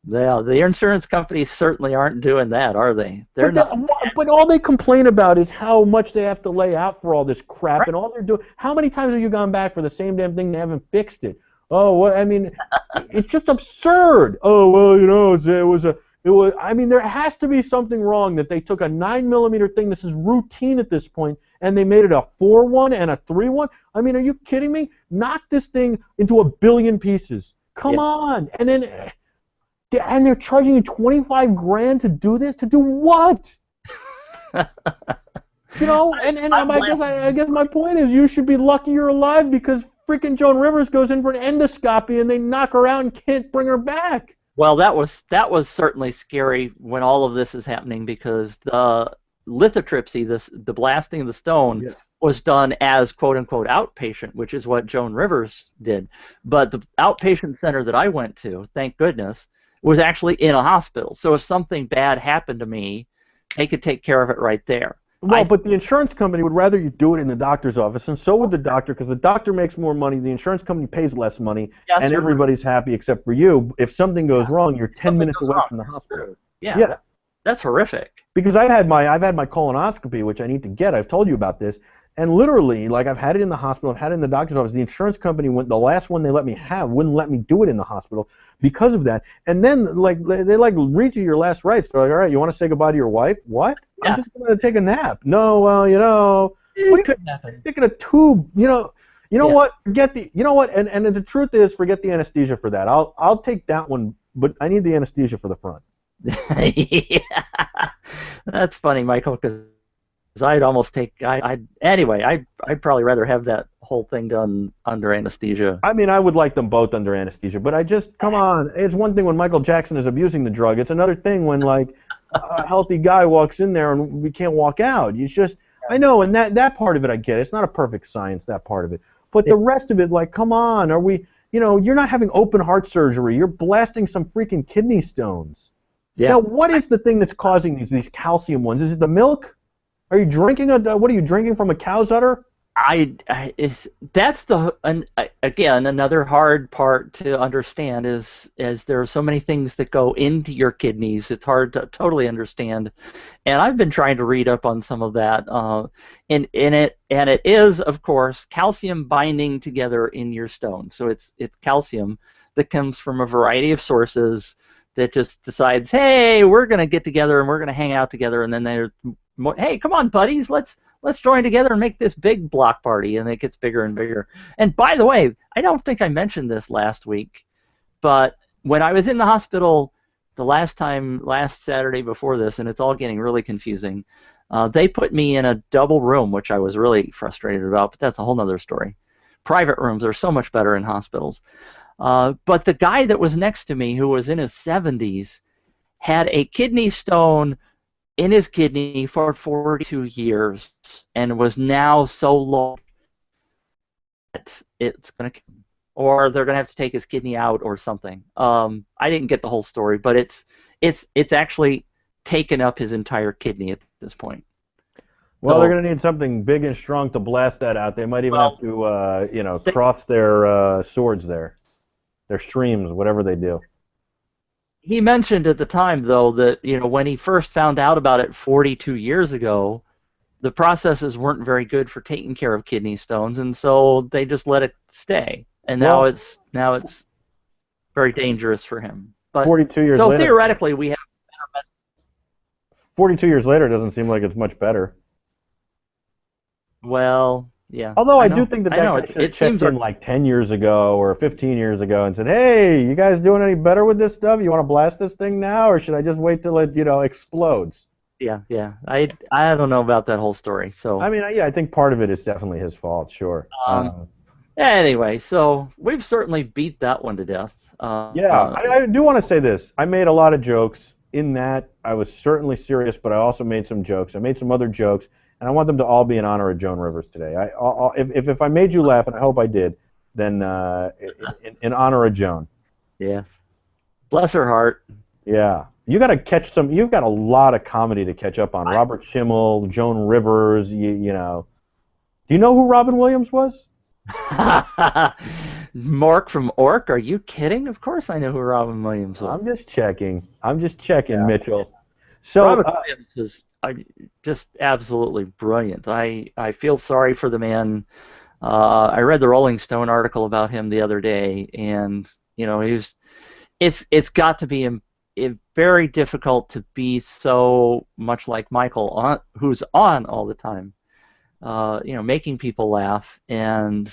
Yeah, the insurance companies certainly aren't doing that, are they? They're not. But all they complain about is how much they have to lay out for all this crap, right. And all they're doing. How many times have you gone back for the same damn thing? They haven't fixed it. Oh, well, I mean, it's just absurd. Oh, well, you know, it was. I mean, there has to be something wrong that they took a 9mm thing. This is routine at this point, and they made it a 4-1 and a 3-1. I mean, are you kidding me? Knock this thing into a billion pieces. Come on, and then. And they're charging you 25 grand to do this? To do what? You know, and I guess my point is you should be lucky you're alive because freaking Joan Rivers goes in for an endoscopy and they knock her out and can't bring her back. Well, that was certainly scary when all of this is happening because the lithotripsy, the blasting of the stone, Yeah. was done as quote unquote outpatient, which is what Joan Rivers did. But the outpatient center that I went to, thank goodness, was actually in a hospital. So if something bad happened to me, they could take care of it right there. Well, but the insurance company would rather you do it in the doctor's office, and so would the doctor, because the doctor makes more money, the insurance company pays less money, Yes, and everybody's happy except for you. If something goes wrong, you're 10 minutes away from the hospital. Yeah. That's horrific. Because I've had my colonoscopy, which I need to get. I've told you about this, and literally, like I've had it in the hospital, I've had it in the doctor's office. The insurance company the last one they let me have wouldn't let me do it in the hospital because of that. And then like they read you your last rites. They're like, all right, you want to say goodbye to your wife? What? Yeah. I'm just going to take a nap. No, well, you know, what couldn't happen. Sticking a tube, you know Yeah. what? You know what? And the truth is, forget the anesthesia for that. I'll take that one, but I need the anesthesia for the front. Yeah. That's funny, Michael, because I'd almost take I'd probably rather have that whole thing done under anesthesia. I mean, I would like them both under anesthesia, but come on. It's one thing when Michael Jackson is abusing the drug. It's another thing when like a healthy guy walks in there and we can't walk out. It's just, I know, and that part of it I get. It's not a perfect science, that part of it. But the rest of it, like, come on, you're not having open heart surgery. You're blasting some freaking kidney stones. Yeah. Now, what is the thing that's causing these calcium ones? Is it the milk? Are you drinking what are you drinking from a cow's udder? That's again another hard part to understand is there are so many things that go into your kidneys. It's hard to totally understand, and I've been trying to read up on some of that. And it is of course calcium binding together in your stone. So it's calcium that comes from a variety of sources that just decides, hey, we're going to get together and we're going to hang out together, and then hey, come on, buddies, let's join together and make this big block party, and it gets bigger and bigger. And by the way, I don't think I mentioned this last week, but when I was in the hospital the last Saturday before this, and it's all getting really confusing, they put me in a double room, which I was really frustrated about, but that's a whole other story. Private rooms are so much better in hospitals. But the guy that was next to me, who was in his 70s, had a kidney stone in his kidney for 42 years and was now so low that it's going to, or they're going to have to take his kidney out or something. I didn't get the whole story, but it's actually taken up his entire kidney at this point. Well, they're going to need something big and strong to blast that out. They might even have to, cross their swords there, their streams, whatever they do. He mentioned at the time, though, that when he first found out about it 42 years ago, the processes weren't very good for taking care of kidney stones, and so they just let it stay. And now it's very dangerous for him. But 42 years so later. So theoretically, we have. 42 years later doesn't seem like it's much better. Well, yeah. Although I do think that guy should have checked in like 10 years ago or 15 years ago and said, hey, you guys doing any better with this stuff? You want to blast this thing now, or should I just wait till it, explodes? Yeah. I don't know about that whole story. So I mean, I think part of it is definitely his fault, sure. Anyway, so we've certainly beat that one to death. I do want to say this. I made a lot of jokes in that. I was certainly serious, but I also made some jokes. I made some other jokes. And I want them to all be in honor of Joan Rivers today. If I made you laugh, and I hope I did, then in honor of Joan. Yeah. Bless her heart. Yeah. You got to catch some. You've got a lot of comedy to catch up on. Robert Schimmel, Joan Rivers. You know. Do you know who Robin Williams was? Mark from Ork? Are you kidding? Of course I know who Robin Williams was. I'm just checking, Mitchell. So Robin Williams was just absolutely brilliant. I feel sorry for the man. I read the Rolling Stone article about him the other day, and it's got to be very difficult to be so much like Michael, who's on all the time, making people laugh and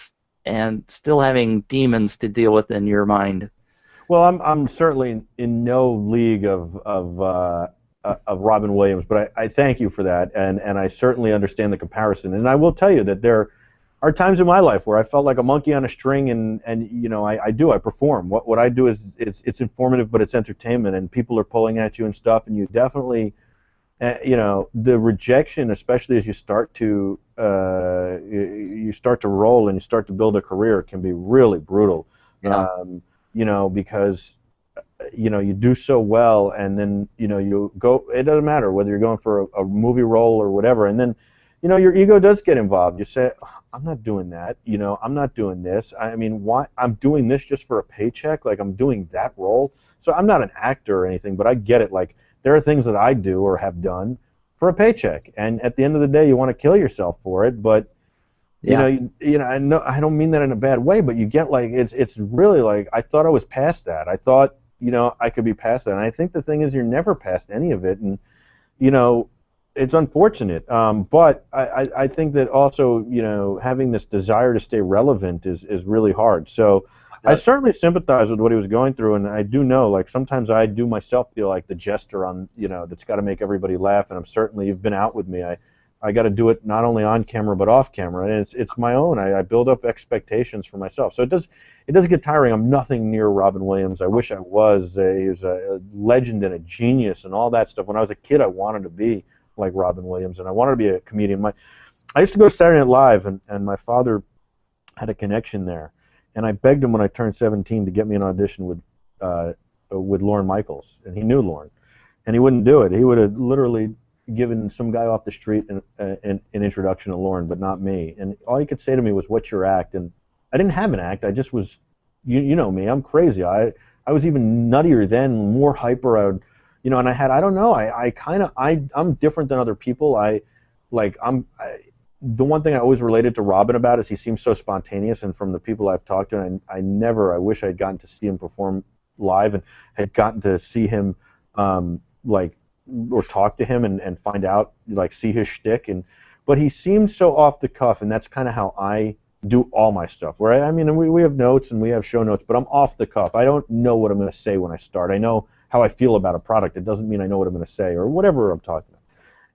still having demons to deal with in your mind. Well, I'm certainly in no league of Robin Williams, but I thank you for that, and I certainly understand the comparison. And I will tell you that there are times in my life where I felt like a monkey on a string, and you know I perform. What I do is it's informative, but it's entertainment, and people are pulling at you and stuff, and you definitely. You know, the rejection, especially as you start to roll and you start to build a career, can be really brutal. Yeah. You know, because you know you do so well, and then you know you go. It doesn't matter whether you're going for a movie role or whatever, and then you know your ego does get involved. You say, I'm not doing that. You know, I'm not doing this. I mean, why? I'm doing this just for a paycheck. Like I'm doing that role. So I'm not an actor or anything, but I get it. Like. There are things that I do or have done for a paycheck, and at the end of the day, you want to kill yourself for it. But you know, I don't mean that in a bad way, but you get like it's really like I thought I was past that. I thought you know I could be past that, and I think the thing is you're never past any of it, and you know it's unfortunate. But I think that also you know having this desire to stay relevant is really hard. So. I certainly sympathize with what he was going through, and I do know, like, sometimes I do myself feel like the jester on, you know, that's got to make everybody laugh, and I'm certainly, you've been out with me, I got to do it not only on camera but off camera, and it's my own. I build up expectations for myself, so it does get tiring. I'm nothing near Robin Williams. I wish I was. He was a legend and a genius and all that stuff. When I was a kid, I wanted to be like Robin Williams, and I wanted to be a comedian. I used to go to Saturday Night Live, and my father had a connection there. And I begged him when I turned 17 to get me an audition with Lorne Michaels, and he knew Lorne, and he wouldn't do it. He would have literally given some guy off the street an introduction to Lorne, but not me. And all he could say to me was, "What's your act?" And I didn't have an act. I just was, you know me. I'm crazy. I was even nuttier then, more hyper. I would, you know, and I don't know. I'm different than other people. The one thing I always related to Robin about is he seems so spontaneous, and from the people I've talked to, I wish I'd gotten to see him perform live and had gotten to see him, or talk to him and find out, like, see his shtick. But he seems so off the cuff, and that's kind of how I do all my stuff. Where I mean, we have notes and we have show notes, but I'm off the cuff. I don't know what I'm going to say when I start. I know how I feel about a product. It doesn't mean I know what I'm going to say or whatever I'm talking about.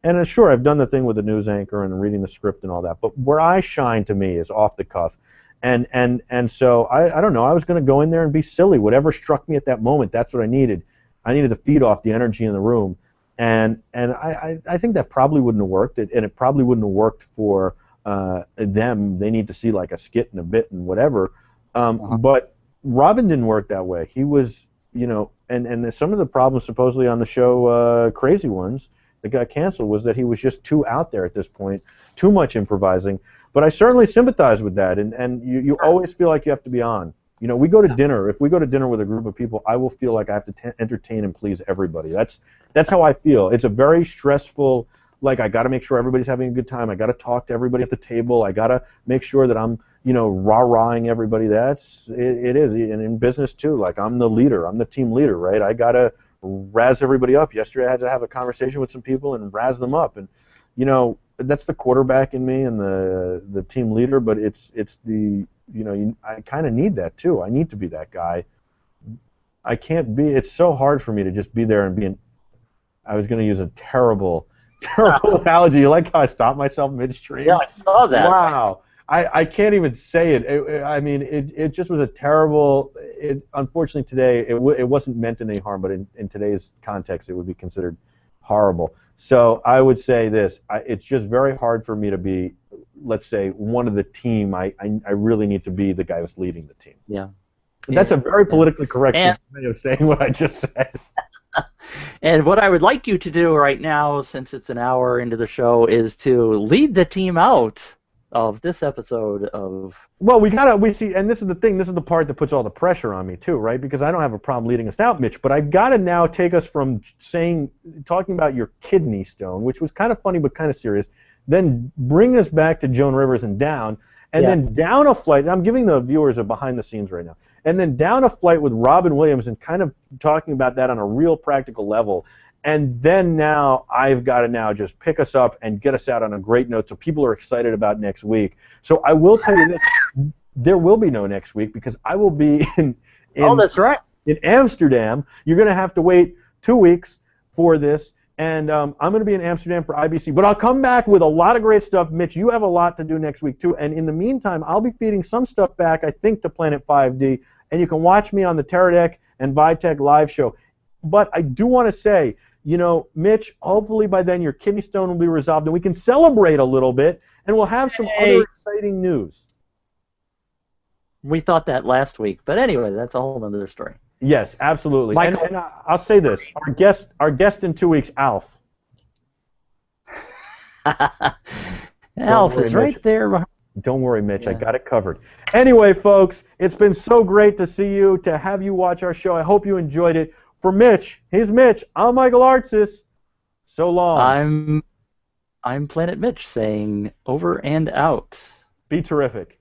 And sure, I've done the thing with the news anchor and reading the script and all that, but where I shine to me is off the cuff. And so I don't know, I was going to go in there and be silly. Whatever struck me at that moment, that's what I needed. I needed to feed off the energy in the room. And I think that probably wouldn't have worked, and it probably wouldn't have worked for them. They need to see like a skit and a bit and whatever. But Robin didn't work that way. He was, you know, and some of the problems supposedly on the show, Crazy Ones, that got canceled, was that he was just too out there at this point, too much improvising. But I certainly sympathize with that, and you always feel like you have to be on. You know, we go to dinner. If we go to dinner with a group of people, I will feel like I have to entertain and please everybody. That's how I feel. It's a very stressful, like, I got to make sure everybody's having a good time. I got to talk to everybody at the table. I got to make sure that I'm, you know, rah-rahing everybody. It is, and in business too. Like, I'm the leader. I'm the team leader, right? I got to razz everybody up. Yesterday I had to have a conversation with some people and razz them up, and you know that's the quarterback in me and the team leader, but it's the, you know, I kind of need that too. I need to be that guy. I can't be, it's so hard for me to just be there and be I was going to use a terrible analogy. You like how I stopped myself midstream? Yeah, I saw that. Wow. I can't even say it. I mean, it just was a terrible. Unfortunately, today it wasn't meant in any harm, but in today's context, it would be considered horrible. So I would say this: it's just very hard for me to be, let's say, one of the team. I really need to be the guy who's leading the team. Yeah. That's a very politically correct way of saying what I just said. And what I would like you to do right now, since it's an hour into the show, is to lead the team out of this episode of... Well, we see, and this is the thing, this is the part that puts all the pressure on me too, right? Because I don't have a problem leading us out, Mitch, but I got to now take us from talking about your kidney stone, which was kind of funny but kind of serious, then bring us back to Joan Rivers and down, and then down a flight. I'm giving the viewers a behind the scenes right now. And then down a flight with Robin Williams and kind of talking about that on a real practical level. And then now I've got to now just pick us up and get us out on a great note so people are excited about next week. So I will tell you this, there will be no next week because I will be in oh, that's right. in Amsterdam. You're going to have to wait 2 weeks for this. And I'm going to be in Amsterdam for IBC. But I'll come back with a lot of great stuff. Mitch, you have a lot to do next week, too. And in the meantime, I'll be feeding some stuff back, I think, to Planet 5D. And you can watch me on the Teradek and Vitek live show. But I do want to say, you know, Mitch, hopefully by then your kidney stone will be resolved and we can celebrate a little bit and we'll have some other exciting news. We thought that last week. But anyway, that's a whole other story. Yes, absolutely. Michael, and I'll say this: our guest in 2 weeks, Alf. Alf is right there. Don't worry, Mitch. Yeah. I got it covered. Anyway, folks, it's been so great to see you, to have you watch our show. I hope you enjoyed it. For Mitch, he's Mitch. I'm Michael Artsis. So long. I'm Planet Mitch saying over and out. Be terrific.